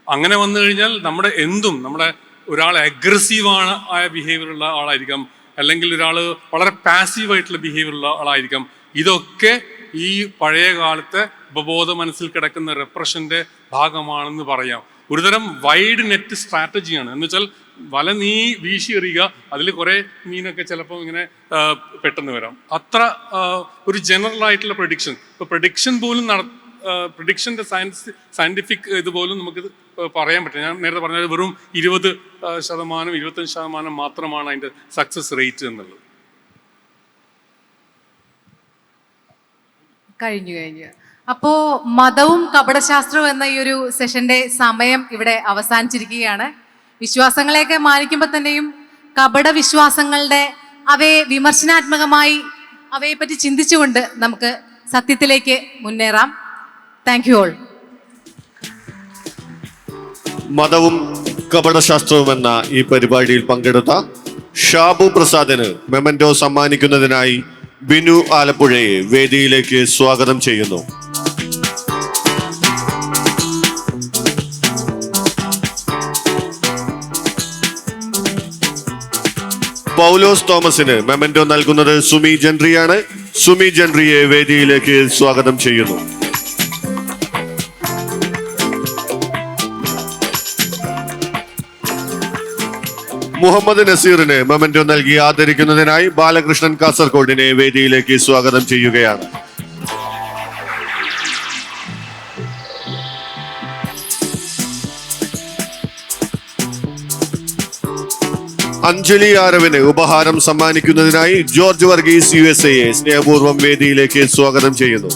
അങ്ങനെ വന്നു കഴിഞ്ഞാൽ നമ്മുടെ ഒരാൾ അഗ്രസീവാണ് ആയ ബിഹേവിയറുള്ള ആളായിരിക്കാം, അല്ലെങ്കിൽ ഒരാൾ വളരെ പാസീവായിട്ടുള്ള ബിഹേവിയറുള്ള ആളായിരിക്കാം. ഇതൊക്കെ ഈ പഴയ കാലത്തെ ഉപബോധ മനസ്സിൽ കിടക്കുന്ന റെപ്രഷൻ്റെ ഭാഗമാണെന്ന് പറയാം. ഒരുതരം വൈഡ് നെറ്റ് സ്ട്രാറ്റജിയാണ്. എന്ന് വെച്ചാൽ വല വീശി എറിയുക, അതിൽ കുറേ മീനൊക്കെ ചിലപ്പോൾ ഇങ്ങനെ പെട്ടെന്ന് വരാം. അത്ര ഒരു ജനറൽ ആയിട്ടുള്ള പ്രഡിക്ഷൻ. ഇപ്പോൾ പ്രഡിക്ഷൻ പോലും പ്രഡിക്ഷൻ്റെ സയൻറ്റിഫിക് ഇതുപോലും നമുക്ക് പറയാൻ പറ്റില്ല. ഞാൻ നേരത്തെ പറഞ്ഞാൽ വെറും 20%, 25% മാത്രമാണ് അതിൻ്റെ സക്സസ് റേറ്റ് എന്നുള്ളത്. കഴിഞ്ഞു. അപ്പോ മതവും കപടശാസ്ത്രവും എന്ന ഈ ഒരു സെഷന്റെ സമയം ഇവിടെ അവസാനിച്ചിരിക്കുകയാണ്. വിശ്വാസങ്ങളെയൊക്കെ മാനിക്കുമ്പോൾ തന്നെയും കപട വിശ്വാസങ്ങളുടെ അവയെ വിമർശനാത്മകമായി അവയെ പറ്റി ചിന്തിച്ചുകൊണ്ട് നമുക്ക് സത്യത്തിലേക്ക് മുന്നേറാം. Thank you all. മതവും കപടശാസ്ത്രവും എന്ന ഈ പരിപാടിയിൽ പങ്കെടുത്ത ഷാബു പ്രസാദിന് മെമന്റോ സമ്മാനിക്കുന്നതിനായി ബിനു ആലപ്പുഴയെ വേദിയിലേക്ക് സ്വാഗതം ചെയ്യുന്നു. പൗലോസ് തോമസിന് മെമന്റോ നൽകുന്നത് സുമി ജൻട്രിയാണ്. സുമി ജൻട്രിയെ വേദിയിലേക്ക് സ്വാഗതം ചെയ്യുന്നു. മുഹമ്മദ് നസീറിന് മെമന്റോ നൽകി ആദരിക്കുന്നതിനായി ബാലകൃഷ്ണൻ കാസർഗോഡിനെ വേദിയിലേക്ക് സ്വാഗതം ചെയ്യുകയാണ്. അഞ്ജലി ആരവിന് ഉപഹാരം സമ്മാനിക്കുന്നതിനായി ജോർജ് വർഗീസ് USA സ്നേഹപൂർവ്വം വേദിയിലേക്ക് സ്വാഗതം ചെയ്യുന്നു.